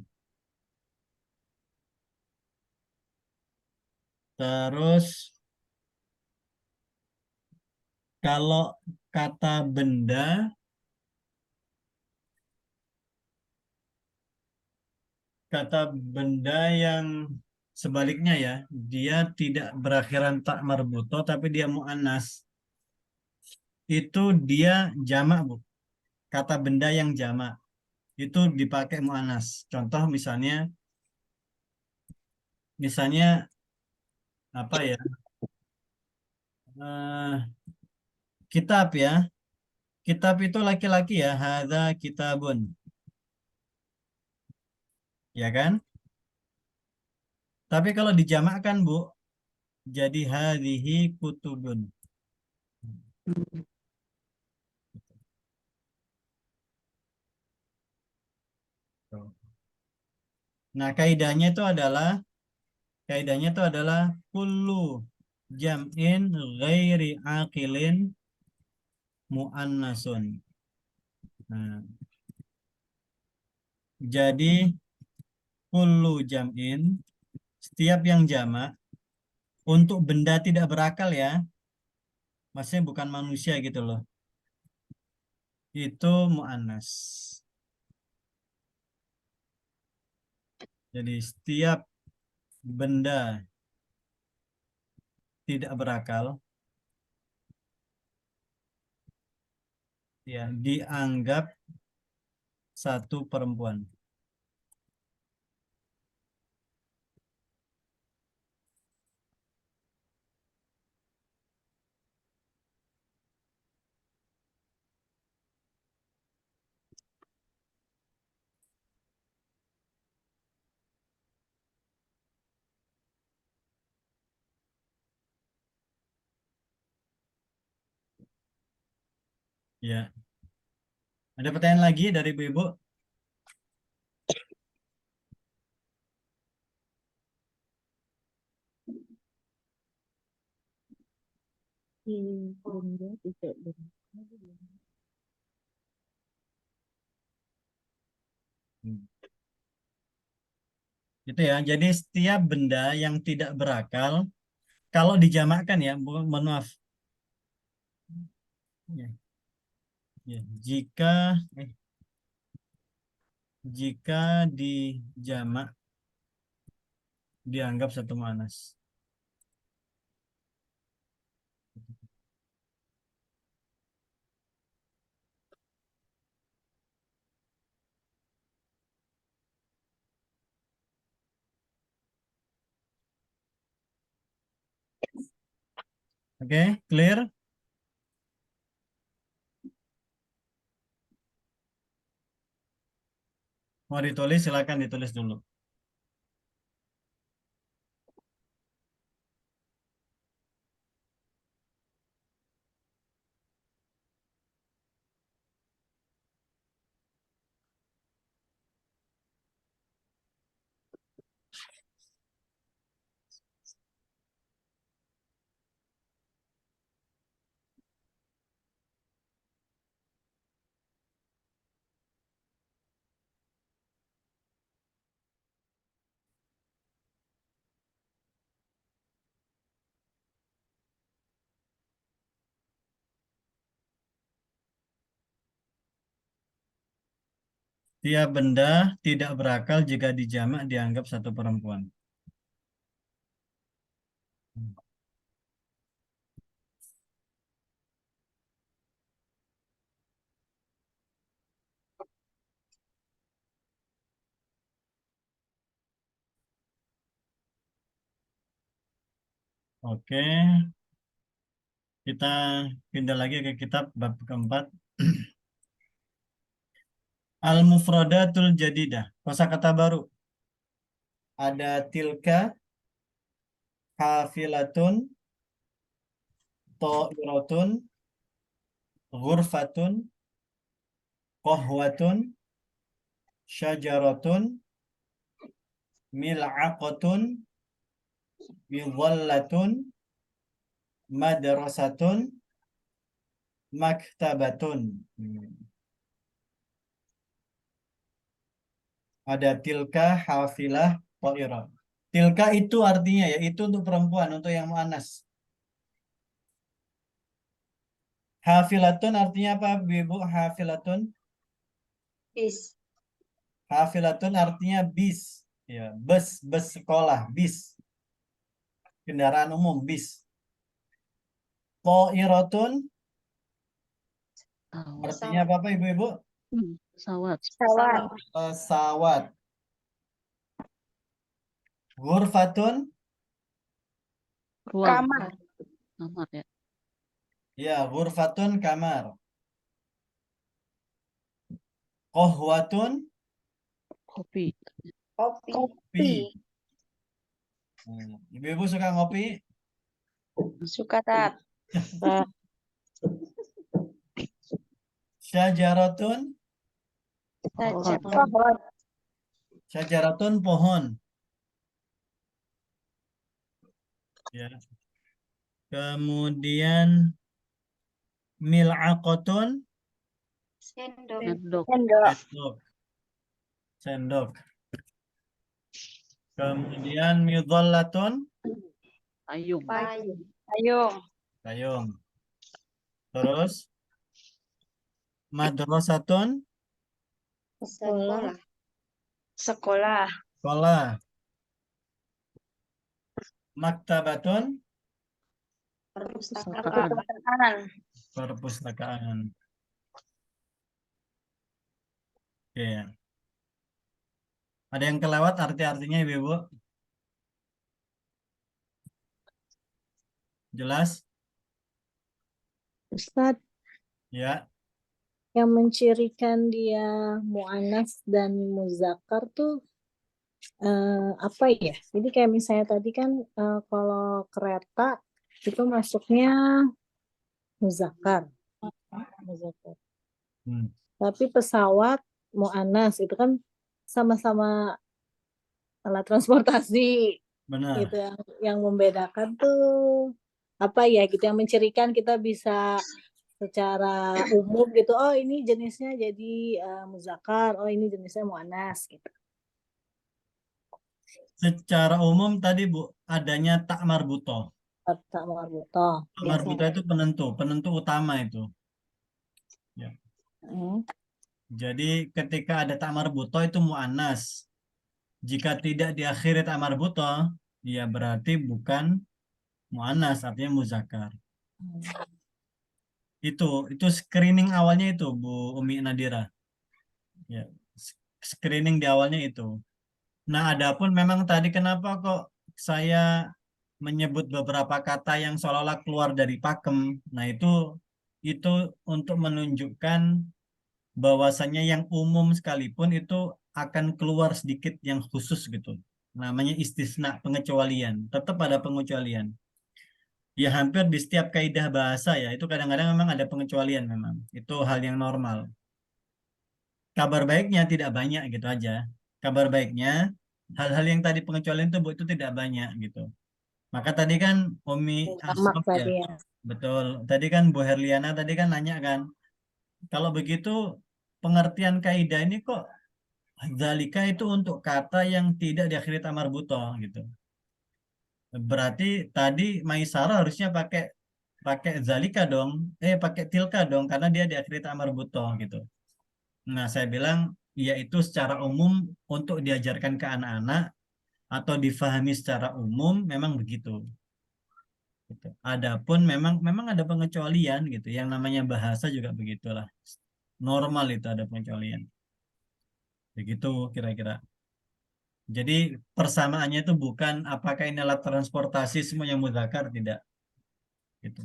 A: Terus kalau kata benda yang sebaliknya ya, dia tidak berakhiran tak marbuto tapi dia muannas. Itu dia jamak, Bu. Kata benda yang jamak itu dipakai muannas. Contoh misalnya apa ya? Eh, kitab ya. Kitab itu laki-laki ya, hadza kitabun. Ya kan? Tapi kalau dijamakkan, Bu, jadi hadhihi kutubun. Nah, kaidahnya itu adalah kullu jam'in ghairi aqilin muannasun. Nah, jadi kullu jam'in, setiap yang jamak untuk benda tidak berakal ya, maksudnya bukan manusia gitu loh. itu mu'annas. Jadi setiap benda tidak berakal ya dianggap satu perempuan. Ya. Ada pertanyaan lagi dari ibu-ibu? Gitu ya. Jadi setiap benda yang tidak berakal kalau dijamakkan ya, mohon maaf. Ya. Ya. Jika dijamak dianggap satu mu'annas. Oke, clear? Mau ditulis silakan ditulis dulu. Tiap benda tidak berakal jika dijamak dianggap satu perempuan. Oke, kita pindah lagi ke kitab bab keempat. Al-mufradatul jadidah, kosakata baru. Ada tilka, hafilatun, to'iratun, ghurfatun, qahwatun, syajaratun, mil'aqatun, midhallatun, madrasatun, maktabatun. Ada tilka, hafilah, ta'irah. Tilka itu artinya ya, itu untuk perempuan, untuk yang mu'annas. Hafilatun artinya apa, Ibu? Hafilatun.
I: Bis.
A: Hafilatun artinya bis. Ya, bus sekolah, bis. Kendaraan umum, bis. Ta'iratun artinya apa, Ibu-ibu?
D: Pesawat.
A: Pesawat. Ghurfatun.
D: Ruang. Kamar ya.
A: Ya, ghurfatun kamar. Qahwatun.
D: Kopi.
A: Kopi. Ibu-ibu suka ngopi?
E: Suka, Tat.
A: Syajaratun. Syajaratun pohon. Ya. Kemudian mil'aqatun.
I: Sendok.
A: Sendok. Kemudian midhallatun.
D: Payung.
E: Payung.
A: Payung. Terus Madrasatun,
B: Sekolah.
E: Sekolah.
A: sekolah. Maktabatun,
I: Perpustakaan.
E: Perpustakaan.
A: perpustakaan. Oke. Ada yang kelewat arti-artinya Ibu-Ibu? Jelas?
B: Ustadz,
A: Ya.
B: yang mencirikan dia mu'annas dan muzakkar tuh apa ya? Jadi kayak misalnya tadi kan kalau kereta itu masuknya muzakkar. Muzakkar. Tapi pesawat mu'annas itu kan sama-sama alat transportasi.
A: Benar.
B: Gitu yang membedakan tuh apa ya gitu, yang mencirikan kita bisa secara umum gitu, oh ini jenisnya jadi muzakkar, oh ini jenisnya mu'annas gitu.
A: Secara umum tadi Bu, adanya tak marbutoh.
B: Tak marbutoh.
A: Tak marbutoh itu penentu utama itu. Ya. Jadi ketika ada tak marbutoh itu mu'annas. Jika tidak diakhiri tak marbutoh, ya berarti bukan mu'annas, artinya muzakkar. Itu screening awalnya itu Bu Umi Nadira. Ya, screening di awalnya itu. Nah, adapun memang tadi kenapa kok saya menyebut beberapa kata yang seolah-olah keluar dari pakem. Nah, itu untuk menunjukkan bahwasannya yang umum sekalipun itu akan keluar sedikit yang khusus gitu. Namanya istisna, pengecualian. Tetap ada pengecualian. Ya hampir di setiap kaidah bahasa ya, itu kadang-kadang memang ada pengecualian memang. Itu hal yang normal. Kabar baiknya tidak banyak gitu aja. Kabar baiknya hal-hal yang tadi pengecualian itu Bu, itu tidak banyak gitu. Maka tadi kan Umi
B: Jamak
A: Asraf
B: tadi
A: ya.
B: ya.
A: Betul. Tadi kan Bu Herliana tadi kan nanya kan, kalau begitu pengertian kaidah ini kok zalika itu untuk kata yang tidak diakhiri ta marbutoh gitu. Berarti tadi Maisarah harusnya pakai zalika dong, pakai tilka dong karena dia diakhiri ta marbutoh gitu. Nah, saya bilang ya itu secara umum untuk diajarkan ke anak-anak atau difahami secara umum memang begitu. Gitu. Adapun memang ada pengecualian gitu. Yang namanya bahasa juga begitulah. Normal itu ada pengecualian. Begitu kira-kira. Jadi persamaannya itu bukan apakah ini alat transportasi semuanya muzakkar, tidak. Gitu.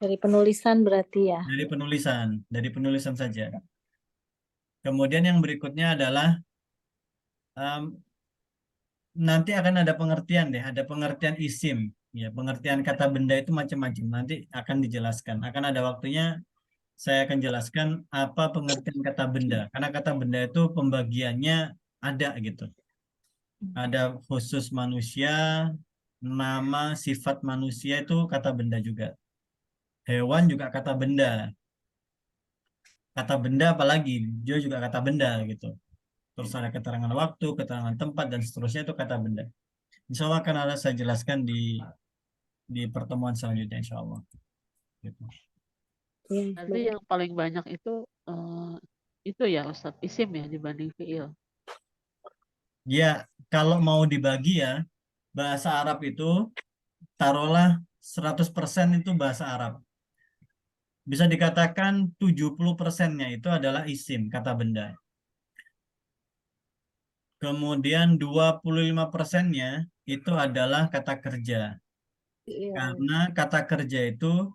B: Dari penulisan berarti ya.
A: Dari penulisan saja. Kemudian yang berikutnya adalah nanti akan ada pengertian deh, ada pengertian isim. Ya, pengertian kata benda itu macam-macam. Nanti akan dijelaskan. Akan ada waktunya saya akan jelaskan apa pengertian kata benda. Karena kata benda itu pembagiannya ada gitu. Ada khusus manusia, nama, sifat manusia itu kata benda juga. Hewan juga kata benda. Kata benda apalagi, dia juga kata benda gitu. Terus ada keterangan waktu, keterangan tempat, dan seterusnya itu kata benda. Insya Allah akan ada saya jelaskan di pertemuan selanjutnya insya Allah. Gitu.
D: Nanti yang paling banyak itu ya Ustadz isim ya dibanding fiil.
A: Ya, kalau mau dibagi ya, bahasa Arab itu taruhlah 100% itu bahasa Arab. Bisa dikatakan 70%-nya itu adalah isim, kata benda. Kemudian 25%-nya itu adalah kata kerja. Karena kata kerja itu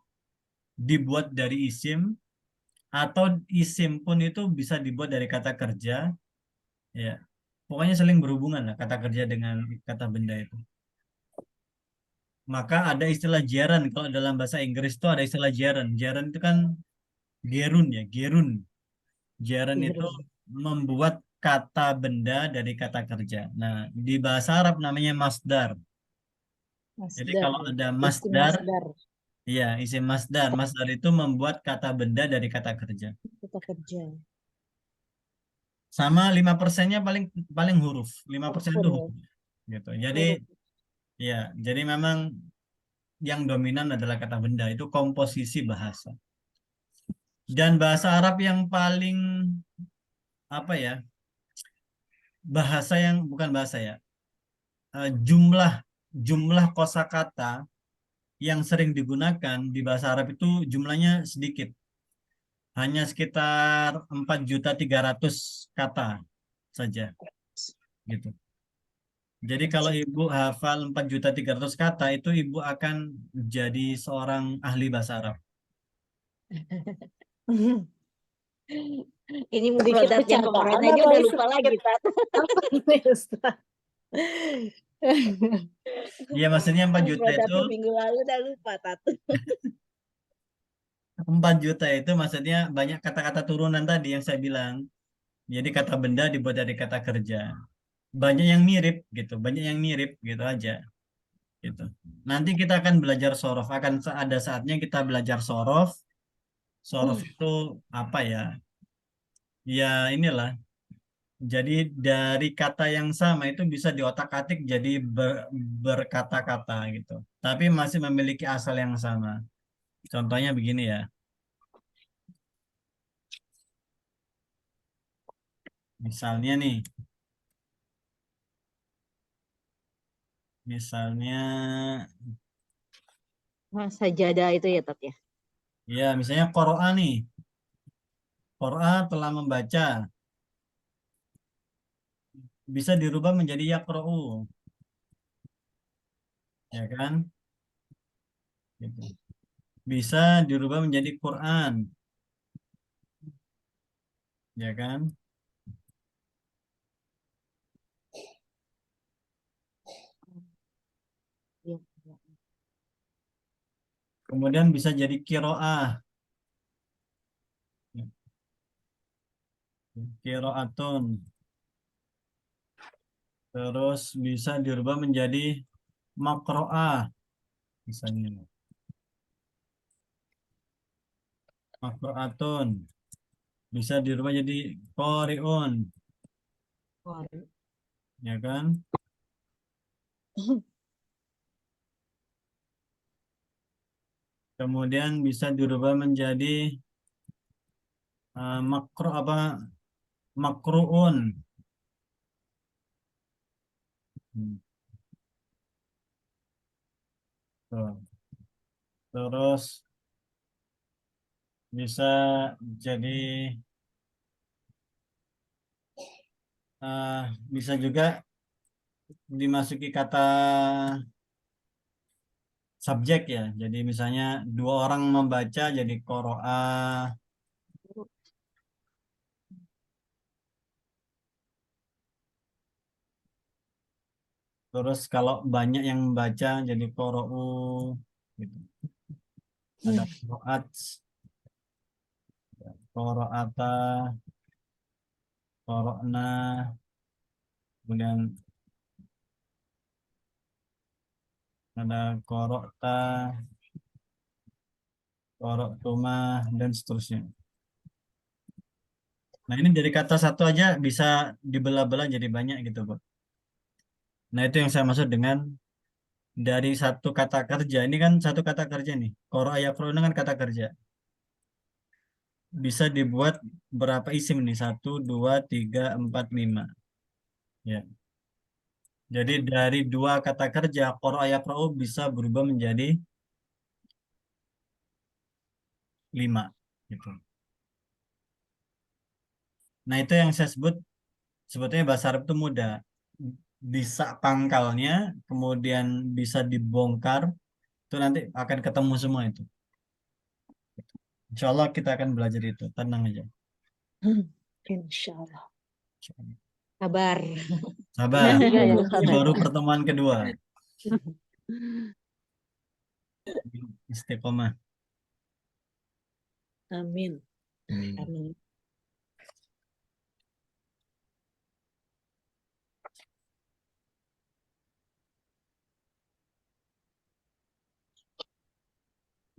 A: dibuat dari isim, atau isim pun itu bisa dibuat dari kata kerja. Ya, pokoknya saling berhubungan lah kata kerja dengan kata benda itu. Maka ada istilah gerund. Kalau dalam bahasa Inggris itu ada istilah gerund. Gerund itu kan gerun ya, gerun. Gerund itu membuat kata benda dari kata kerja. Nah, di bahasa Arab namanya masdar. Jadi kalau ada masdar, iya isim masdar. Masdar itu membuat kata benda dari kata kerja.
B: Kata kerja.
A: Sama 5%-nya paling huruf. 5% itu huruf. Gitu. Jadi ya, jadi memang yang dominan adalah kata benda, itu komposisi bahasa. Dan bahasa Arab yang paling apa ya? Bahasa yang bukan bahasa ya. Jumlah kosakata yang sering digunakan di bahasa Arab itu jumlahnya sedikit. Hanya sekitar 4.300.000 kata saja gitu. Jadi kalau ibu hafal 4.300.000 kata itu ibu akan jadi seorang ahli bahasa Arab.
J: Ini
B: Dikit
J: mufradat yang
B: bercandaan
J: kemarin aja
B: apa
J: udah
B: ini
J: lupa lagi,
B: sedikit
J: Tat.
B: apa ini Ustaz?
A: Ya maksudnya 4 juta itu
J: Mufradatnya minggu lalu udah lupa, Tat.
A: 4 juta itu maksudnya banyak kata-kata turunan tadi yang saya bilang. Jadi kata benda dibuat dari kata kerja. Banyak yang mirip gitu, banyak yang mirip gitu aja gitu. Nanti kita akan belajar sorof, ada saatnya kita belajar sorof. Sorof itu apa ya? Ya inilah. Jadi dari kata yang sama itu bisa diotak-atik jadi berkata-kata gitu. Tapi masih memiliki asal yang sama. Contohnya begini ya. Misalnya nih. Misalnya
J: Nah, sajadah itu ya, Tat ya.
A: ya misalnya qoro'a nih. Qoro'a telah membaca. Bisa dirubah menjadi yaqro'u. Ya kan? Gitu. Bisa dirubah menjadi Quran. Ya kan?
J: Iya.
A: Kemudian bisa jadi kiro'ah. Kiro'atun. Terus bisa dirubah menjadi makro'ah. Misalnya. Makro'atun. Bisa dirubah jadi qori'un. Ya kan? Kemudian bisa dirubah menjadi makru'un. Tuh. Terus bisa jadi bisa juga dimasuki kata subjek ya. Jadi misalnya dua orang membaca jadi qoro'a. Terus kalau banyak yang membaca jadi qoro'u gitu. Ada qoro'at, qoro'ata, qoro'na, kemudian ada qoro'ta, qoro'tuma, dan seterusnya. Nah ini dari kata satu aja bisa dibelah-belah jadi banyak gitu, Bu. Nah itu yang saya maksud dengan dari satu kata kerja. Ini kan satu kata kerja nih. Qoro'a yaqro'u ini kan kata kerja. Bisa dibuat berapa isim nih? 1, 2, 3, 4, 5. Ya. Jadi dari dua kata kerja qoro'a yaqro'u bisa berubah menjadi 5 gitu. Nah itu yang saya sebut sebetulnya bahasa Arab itu mudah. Bisa pangkalnya, kemudian bisa dibongkar, itu nanti akan ketemu semua itu. Insya Allah kita akan belajar itu, tenang aja.
B: Insya Allah.
J: Sabar.
A: Sabar,
D: Juga ya, Ustaz.
A: ini baru pertemuan kedua. Istiqomah.
B: Amin.
J: Amin.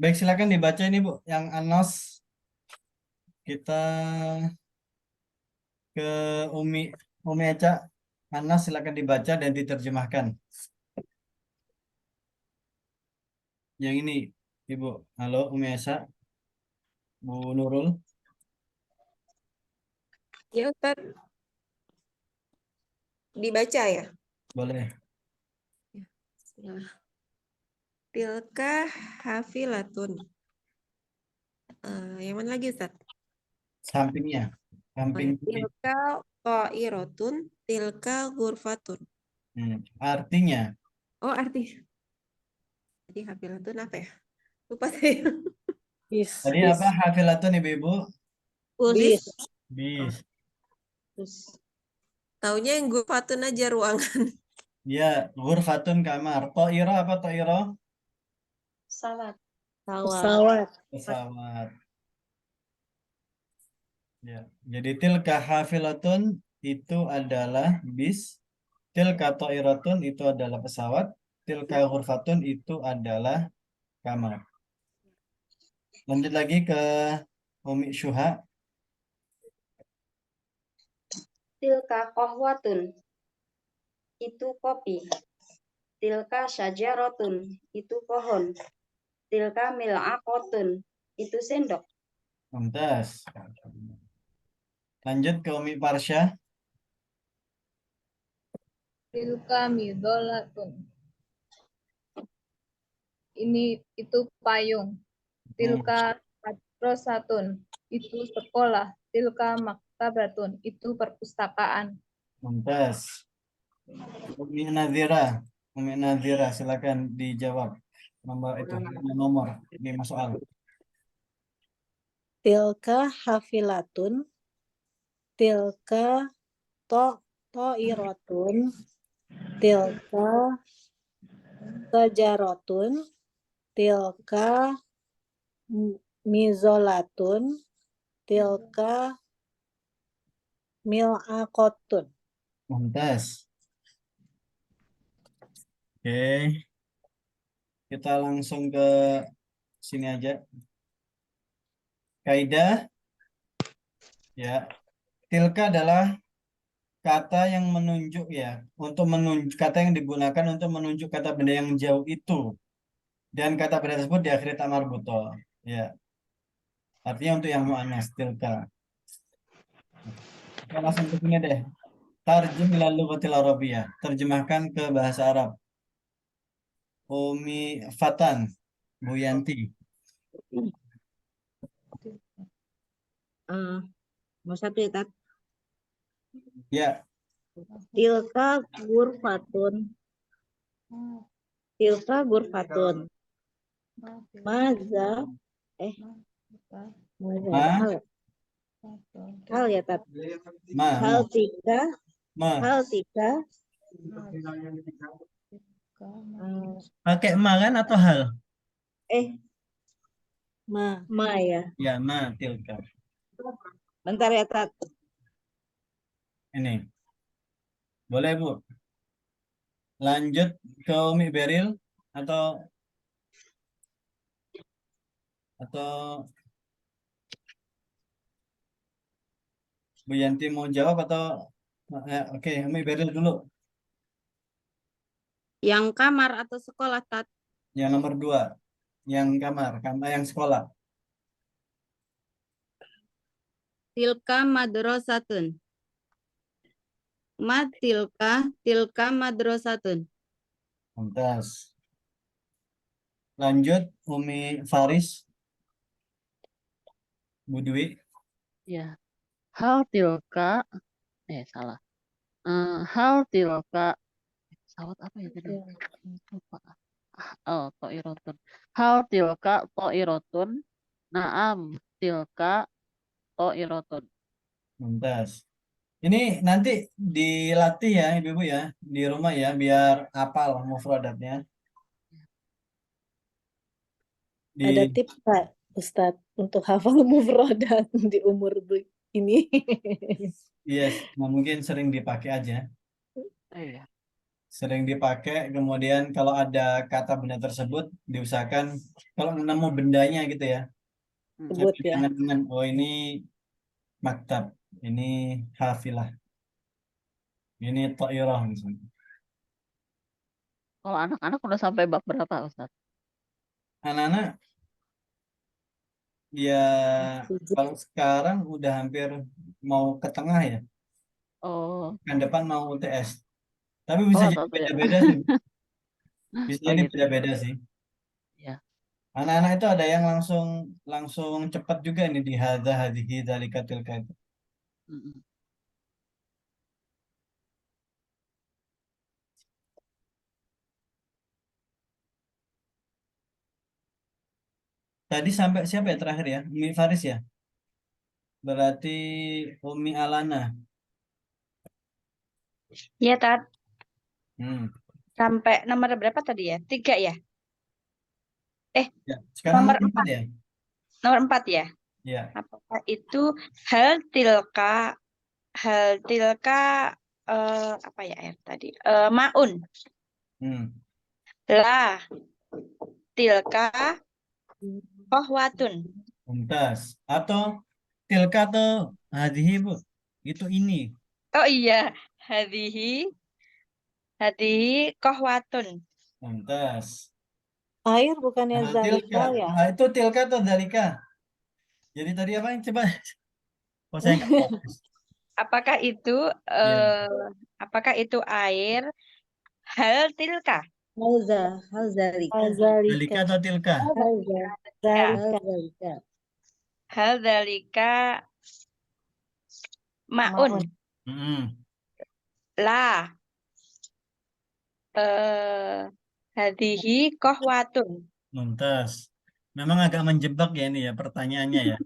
A: Baik, silakan dibaca ini Bu, yang Anos. Kita ke Umi Eca. Anas silakan dibaca dan diterjemahkan. Yang ini, Ibu. Halo, Umi Esa. Bu Nurul.
H: Ya Ustaz, dibaca ya.
A: Boleh.
H: Bismillah. Tilka hafilatun. Yang mana lagi Ustaz?
A: Sampingnya.
H: Oh,
A: Samping
H: ya.
A: kiri.
H: Tilka ta'irotun, tilka ghurfatun.
A: Artinya.
H: Oh, arti. Jadi hafilatun apa ya? Lupa saya.
B: Bis,
A: Tadi
B: bis,
A: apa hafilatun ibu-ibu?
B: bis.
A: Bis.
J: Terus
H: Taunya yang ghurfatun aja ruangan.
A: Ya, ghurfatun kamar. To'iro apa to'iro?
I: Pesawat.
B: Pesawat.
A: Pesawat. Ya, jadi tilka hafilatun itu adalah bis. Tilka to'iratun itu adalah pesawat. Tilka ghurfatun itu adalah kamar. Lanjut lagi ke Umi Syuha.
I: Tilka qahwatun. Itu kopi. Tilka syajaratun. Itu pohon. Tilka mil'aqatun. Itu sendok.
A: Mumtaz. Lanjut ke Umi Parsha.
K: Tilka midolatun. Itu payung. Tilka madrasatun. Itu sekolah. Tilka maktabatun. Itu perpustakaan.
A: Mumtaz. Umi Nadhira. Umi Nadhira silakan dijawab. Nomor 5 soal.
B: Tilka hafilatun. Tilka to'iratun. Tilka sajaratun. Tilka mizolatun. Tilka mil'aqotun.
A: Mumtaz. Oke. Kita langsung ke sini aja. Kaidah. Ya. Tilka adalah kata yang menunjuk ya. Untuk menunjuk kata yang digunakan untuk menunjuk kata benda yang jauh itu. Dan kata benda tersebut diakhiri ta marbutoh. Ya. Artinya untuk yang mu'annas tilka. Kita langsung ke sini deh. Tarjim ilal lughatil arabiyyah. Terjemahkan ke bahasa Arab. Umi Fatan, Bu Yanti.
J: mau satu ya, Tat.
A: Ya,
J: Tilka ghurfatun. Tilka ghurfatun. Maza
A: ma,
J: hal ya, Tat.
A: ma,
J: Hal tika
A: ma. Pakai ma kan atau hal?
J: Ma ya.
A: Ya, ma tilka.
J: Bentar ya, Tat.
A: Ini. Boleh, Bu. Lanjut ke Umi Beril atau Bu Yanti mau jawab atau oke, Umi Beril dulu.
G: Yang kamar atau sekolah, Tat?
A: Yang nomor 2. Yang kamar yang sekolah.
G: Tilka madrasatun. Tilka madrasatun.
A: Lantas. Lanjut Umi Faris. Bu Dwi.
D: Ya. Hal tilka salah. Hal tilka pesawat apa ya tadi? Lupa. Oh, to'irotun. Hal tilka to'irotun. Naam, tilka to'irotun.
A: Lantas. Ini nanti dilatih ya Ibu-ibu ya di rumah ya biar hafal mufradatnya.
B: Ada tips Pak Ustadz untuk hafal mufradat di umur ini?
A: Yes, mungkin sering dipakai aja.
D: Iya.
A: Sering dipakai, kemudian kalau ada kata benda tersebut diusahakan kalau nemu bendanya gitu ya.
B: Sebut ya.
A: Dengan oh ini maktab, ini hafilah, ini ta'irah misalnya.
D: Kalau anak-anak udah sampai bab berapa, Ustaz?
A: Anak-anak Ya, kalau sekarang udah hampir mau ke tengah ya.
D: Oh,
A: Kan depan mau UTS. Tapi
D: oh
A: bisa jadi
D: atau ya.
A: beda-beda sih. Bisa
D: Oh
A: jadi
D: gitu.
A: beda-beda sih.
D: Ya.
A: Anak-anak itu ada yang langsung langsung cepat juga nih di hadza hadhihi dzalika tilka itu.
D: Mm-mm.
A: Tadi sampai siapa ya terakhir ya? Umi Faris ya? Berarti Umi Alana.
E: Iya, Tat.
A: Hmm.
E: Sampai nomor berapa tadi ya? 3 ya?
A: Ya, sekarang
E: Nomor
A: nomor 4 ya?
E: Nomor 4 ya?
A: Ya.
E: Apakah itu hal tilka apa ya air tadi? Maun.
A: Hmm.
E: La tilka kohwatun.
A: Mumtaz. Atau tilka atau hadhihi, Bu. Itu ini.
E: Oh iya, hadihi kohwatun.
A: Mumtaz.
B: Air bukannya
A: Nah, tilka.
B: zalika ya?
A: Nah, itu tilka atau dzalika? Jadi tadi apa yang coba? Oh, saya nggak fokus.
E: Apakah itu
A: Ya.
E: apakah itu air hal tilka?
J: Hal zalika.
A: Dzalika atau tilka?
E: Ya.
J: Hal zalika.
E: Hal dalika maun.
A: Hmm.
E: La hadihi kohwatun.
A: Mumtaz. Memang agak menjebak ya ini ya pertanyaannya ya.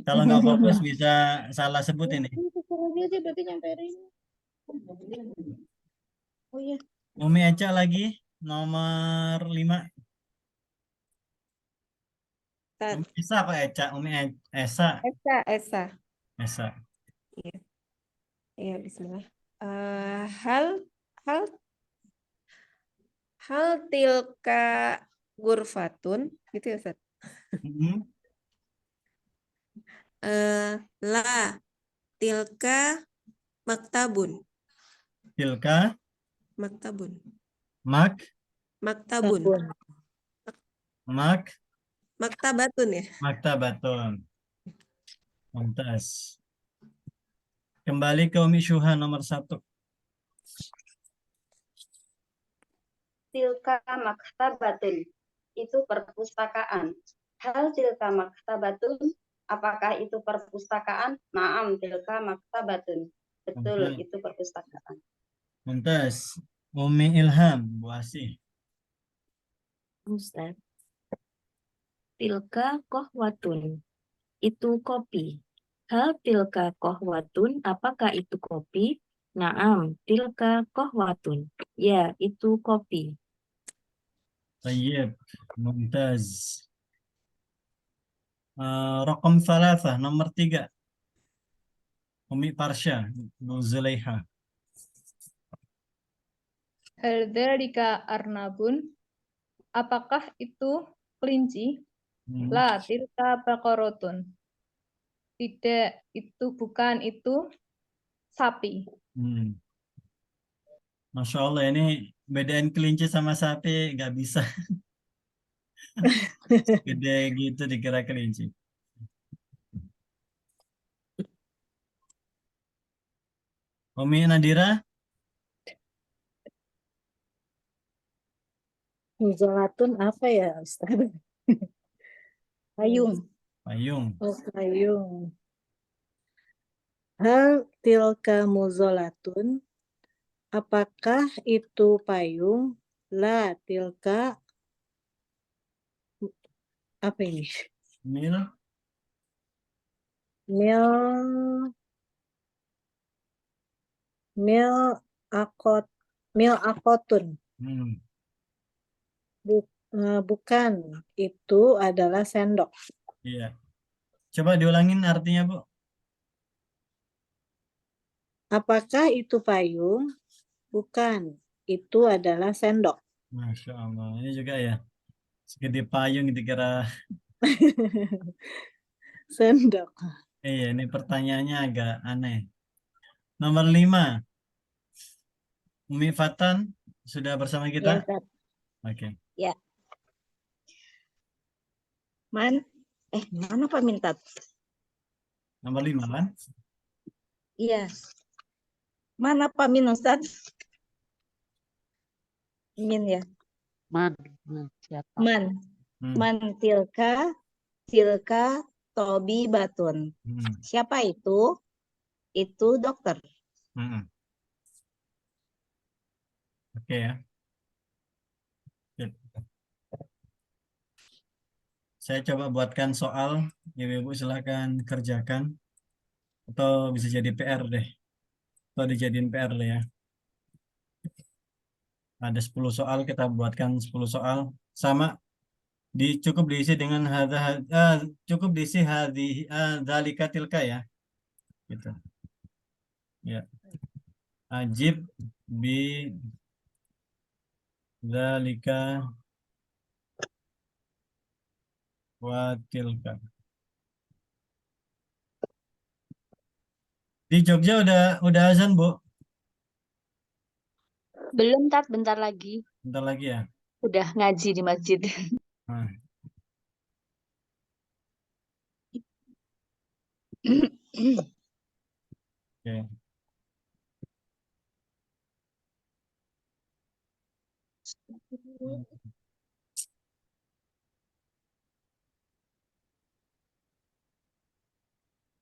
A: Kalau nggak fokus bisa salah sebut ini.
J: Dia berarti nyamperin. Oh iya.
A: Umi Eca lagi nomor 5.
H: Tat.
A: Umi Esa apa Eca? Umi Esa.
H: Esa.
A: Esa.
H: Iya, iya bismillah. Hal hal hal tilka gurfatun gitu ya Ustaz.
A: Hmm.
H: La tilka maktabun.
A: Tilka.
H: Maktabun.
A: Mak.
H: Maktabun.
A: Mak.
H: Maktabatun ya.
A: Maktabatun. Mumtaz. Kembali ke Umi Syuha nomor 1.
I: Tilka maktabatun. Itu perpustakaan. Hal tilka maktabatun. Apakah itu perpustakaan? Naam, tilka maktabatun. Betul, itu perpustakaan.
A: Mumtaz. Umi Ilham, Bu Asih.
C: Ustaz. Tilka kohwatun. Itu kopi. Hal tilka kohwatun. Apakah itu kopi? Naam, tilka kohwatun. Ya, itu kopi.
A: Tayyib. Mumtaz. Raqam 3, nomor 3. Umi Parsha, Bu Zulaiha.
K: Hal dzalika arnabun? Apakah itu kelinci? La tilka baqaratun. Tidak, bukan itu sapi.
A: Masya Allah, ini bedain kelinci sama sapi nggak bisa. Gede gitu dikira kelinci. Umi Nadira,
B: Muzalatun apa ya Ustaz?
J: Payung.
A: payung.
B: Oh, payung. Hal tilka muzalatun? Apakah itu payung? La tilka apa ini?
A: Mil.
B: Mil akotun. Bukan, itu adalah sendok.
A: Iya. Coba diulangin artinya, Bu.
B: Apakah itu payung? Bukan, itu adalah sendok.
A: Masya Allah, ini juga ya. Segede payung dikira.
B: Sendok.
A: Iya, ini pertanyaannya agak aneh. Nomor 5. Umi Fatan sudah bersama kita?
J: Ya, Ustaz.
A: Oke.
J: Ya. Man Mana Pak Mintat?
A: Nomor 5 kan?
J: Iya. Mana Pak Min Ustadz? Min ya.
D: Man, siapa?
J: Man.
A: Hmm.
J: Man tilka tobi batun.
A: Hmm.
J: Siapa itu? Itu dokter.
A: Hmm. Oke ya. Sip. Saya coba buatkan soal, Ibu silakan kerjakan atau bisa jadi PR deh. Atau dijadiin PR deh ya. Ada 10 soal, kita buatkan 10 soal sama cukup diisi dengan cukup diisi dzalika tilka ya. Gitu. Ya. Ajib bi dzalika wa tilka. Di Jogja udah azan, Bu?
C: Belum, Tat, bentar lagi.
A: Bentar lagi ya.
C: Udah ngaji di masjid.
A: Nah, oke.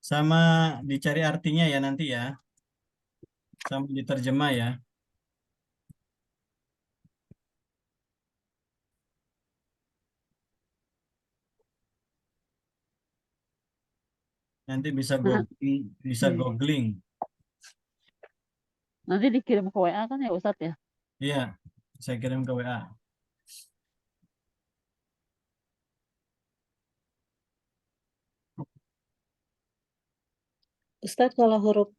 A: Sama dicari artinya ya nanti ya. Sama diterjemah ya. Nanti bisa
D: Nah,
A: googling.
D: nanti dikirim ke WA kan ya Ustadz ya?
A: Iya, saya kirim ke WA.
B: Ustadz, kalau huruf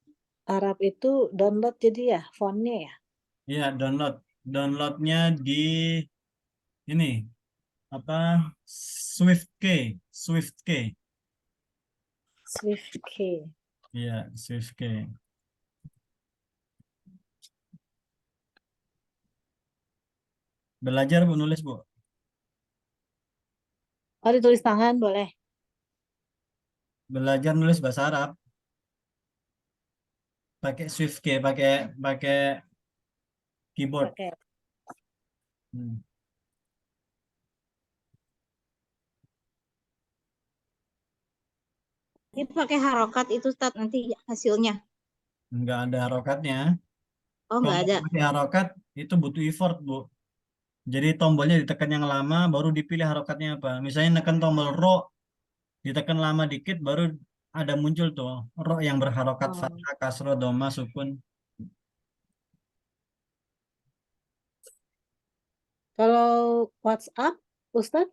B: Arab itu download jadi ya fontnya ya?
A: Iya, downloadnya di ini apa SwiftKey.
B: SwiftKey.
A: Iya, SwiftKey. Belajar Bu, nulis Bu.
B: Oh, ditulis tangan boleh.
A: Belajar nulis bahasa Arab. Pakai SwiftKey, pakai keyboard.
B: Pakai.
A: Hmm.
J: Ini pakai harokat itu Ustadz nanti hasilnya.
A: Enggak ada harokatnya.
J: Oh, nggak
A: Kalau
J: ada.
A: pakai harokat itu butuh effort, Bu. Jadi tombolnya ditekan yang lama, baru dipilih harokatnya apa. Misalnya nekan tombol ro, ditekan lama dikit, baru ada muncul tuh ro yang berharokat
B: Oh.
A: fathah, kasroh, doma, sukun.
B: Kalau WhatsApp, Ustadz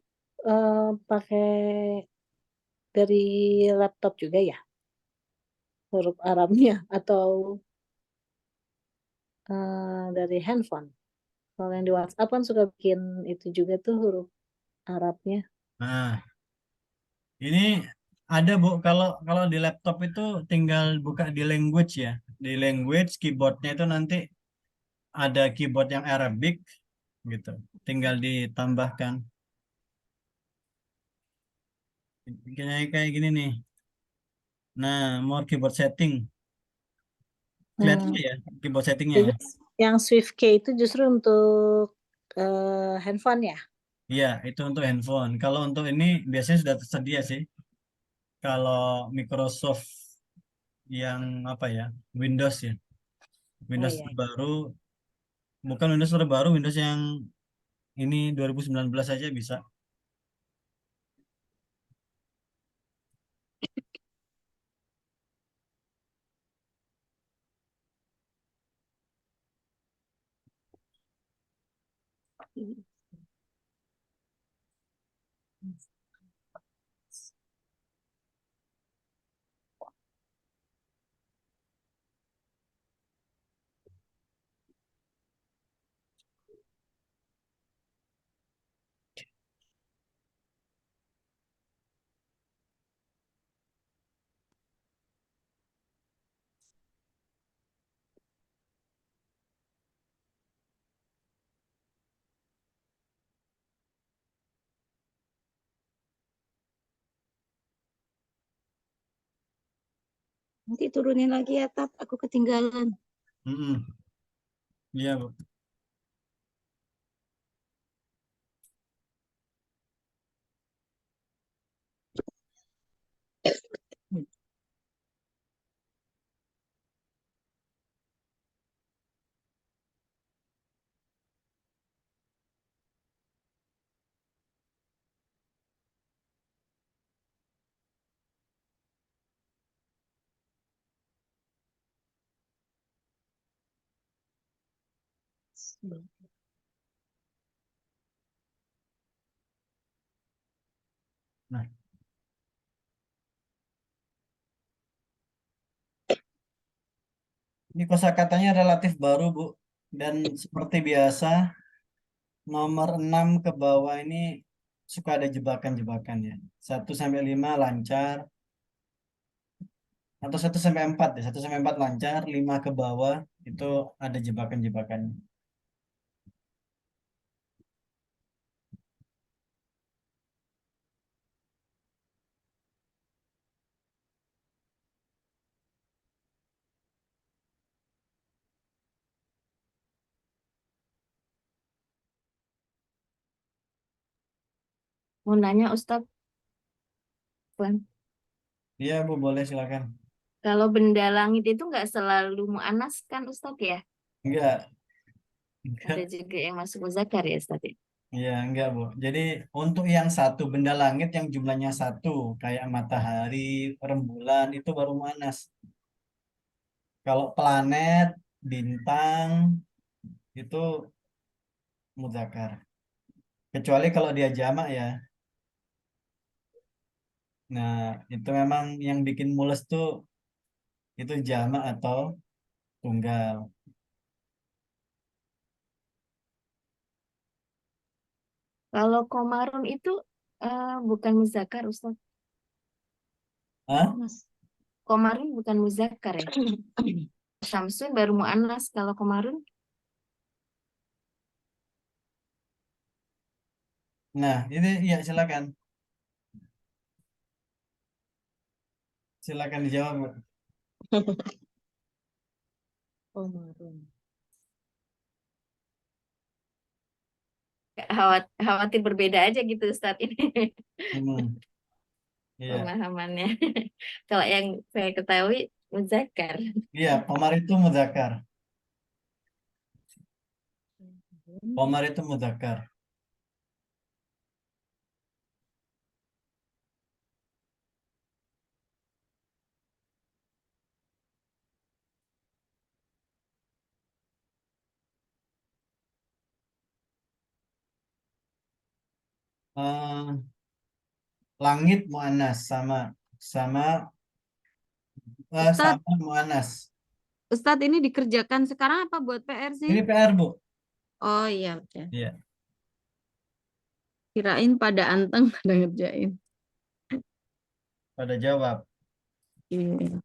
B: pakai dari laptop juga ya? Huruf Arabnya atau dari handphone? Kalau yang di WhatsApp kan suka bikin itu juga tuh huruf Arabnya.
A: Nah, ini ada Bu, kalau di laptop itu tinggal buka di language ya. Di language keyboardnya itu nanti ada keyboard yang Arabic gitu. Tinggal ditambahkan. Kayak gini nih. Nah, more keyboard setting. Kelihatan nggak ya keyboard settingnya
B: Jadi
A: ya?
B: yang SwiftKey itu justru untuk handphone ya?
A: Iya, itu untuk handphone. Kalau untuk ini biasanya sudah tersedia sih. Kalau Microsoft yang apa ya, Windows ya. Windows
B: iya.
A: terbaru, bukan Windows terbaru, Windows yang ini 2019 saja bisa.
F: Nanti turunin lagi ya, Tat. Aku ketinggalan.
A: Mm-mm. Iya, Bu. Nah, ini kosakatanya relatif baru, Bu. Dan seperti biasa, nomor 6 ke bawah ini suka ada jebakan-jebakan ya. 1 sampai 5 lancar, atau 1 sampai 4 ya. 1 sampai 4 lancar, 5 ke bawah itu ada jebakan-jebakan.
C: Mau nanya Ustadz, Wan,
A: Iya, Bu, boleh silakan.
C: kalau benda langit itu nggak selalu mu'anas kan Ustadz ya?
A: Enggak,
C: Ada
A: enggak.
C: juga yang masuk muzakkar ya Ustadz ya?
A: Iya, enggak, Bu. Jadi untuk yang satu benda langit yang jumlahnya satu, kayak matahari, rembulan, itu baru muannas. Kalau planet, bintang, itu mudzakkar. Kecuali kalau dia jamak ya. Nah, itu memang yang bikin mules tuh itu jamak atau tunggal.
C: Kalau komarun itu bukan muzakkar Ustadz.
A: Hah?
C: Komarun bukan muzakkar ya? Syamsun baru mu'anas. Kalau komarun
A: Nah, ini ya silakan. Silakan dijawab, Bu.
C: khawatir berbeda aja gitu Ustadz ini
A: Hmm, iya.
C: pemahamannya. Kalau yang saya ketahui muzakkar.
A: Iya, komar itu mudzakkar. Komar itu mudzakkar. Eh, langit muannas sama sama
G: Ustadz,
A: sama muannas.
G: Ustadz ini dikerjakan sekarang apa buat PR sih?
A: Ini PR, Bu.
G: Oh iya, oke.
A: Iya.
G: Kirain pada anteng pada ngerjain.
A: Pada jawab.
G: Iya.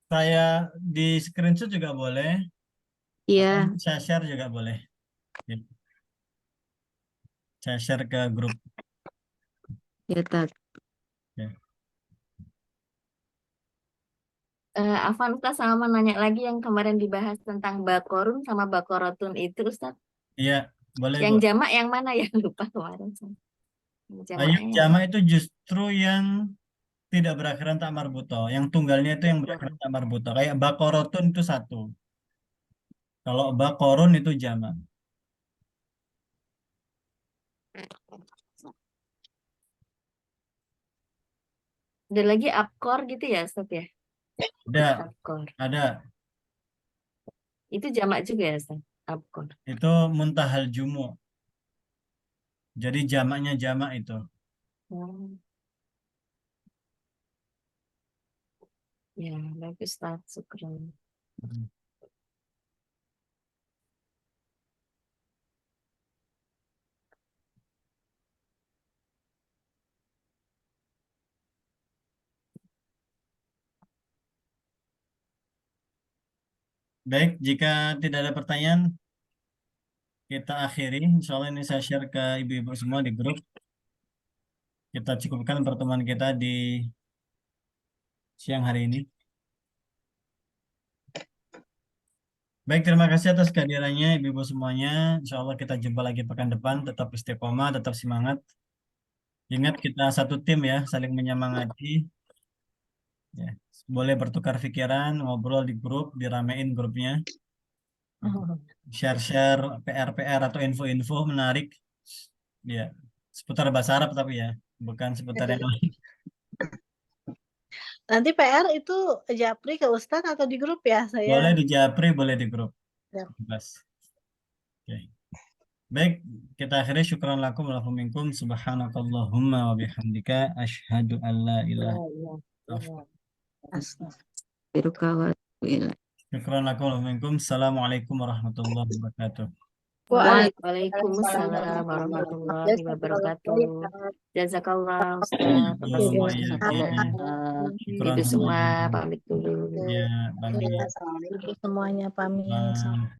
A: Saya di screenshot juga boleh.
G: Iya,
A: Atau saya share juga boleh. Ya. Saya share ke grup.
G: ya Tat.
A: Ya.
C: Afan Ustadz sama nanya lagi yang kemarin dibahas tentang bakorun sama bakorotun itu Ustadz.
A: Iya, boleh,
C: Yang
A: Bu.
C: jamak yang mana ya? Lupa kemarin. Yang
A: Yang
C: jamaknya yang
A: jamak itu justru yang tidak berakhiran tak marbuto. Yang tunggalnya itu yang berakhiran tak marbuto. Kayak bakorotun itu satu. Kalau bakorun itu jamak.
C: ada lagi abkor gitu ya Ustadz ya?
A: Ada,
C: Abkor.
A: ada.
C: Itu jamak juga ya Ustadz? Abkor.
A: Itu muntahal jumu. Jadi jamaknya jamak itu.
C: Oh. Ya, bagus Ustadz. Syukran.
A: Baik, jika tidak ada pertanyaan, kita akhiri. Insya Allah ini saya share ke ibu-ibu semua di grup. Kita cukupkan pertemuan kita di siang hari ini. Baik, terima kasih atas kehadirannya Ibu-ibu semuanya. Insya Allah kita jumpa lagi pekan depan. Tetap istiqomah, tetap semangat. Ingat kita satu tim ya, saling menyemangati. Ya, boleh bertukar pikiran, ngobrol di grup, diramein grupnya. Share-share PR-PR atau info-info menarik. Ya, seputar bahasa Arab tapi ya, bukan seputar yang lain.
B: Nanti PR itu japri ke Ustadz atau di grup ya saya?
A: Boleh di japri, boleh di grup.
B: Ya.
A: Bebas. Oke. Baik, kita akhiri syukran lakum wa lakum minkum subhanakallahumma wa bihamdika asyhadu an la ilaha illa anta. Syukran lakum wa lakum minkum. Assalamualaikum warahmatullahi wabarakatuh.
C: Waalaikumsalam warahmatullahi wabarakatuh. Jazakallah Ustaz.
A: Allahumma ya. Syukran
C: Itu semua pamit dulu.
A: Ya, pamit.
B: Semuanya pamit.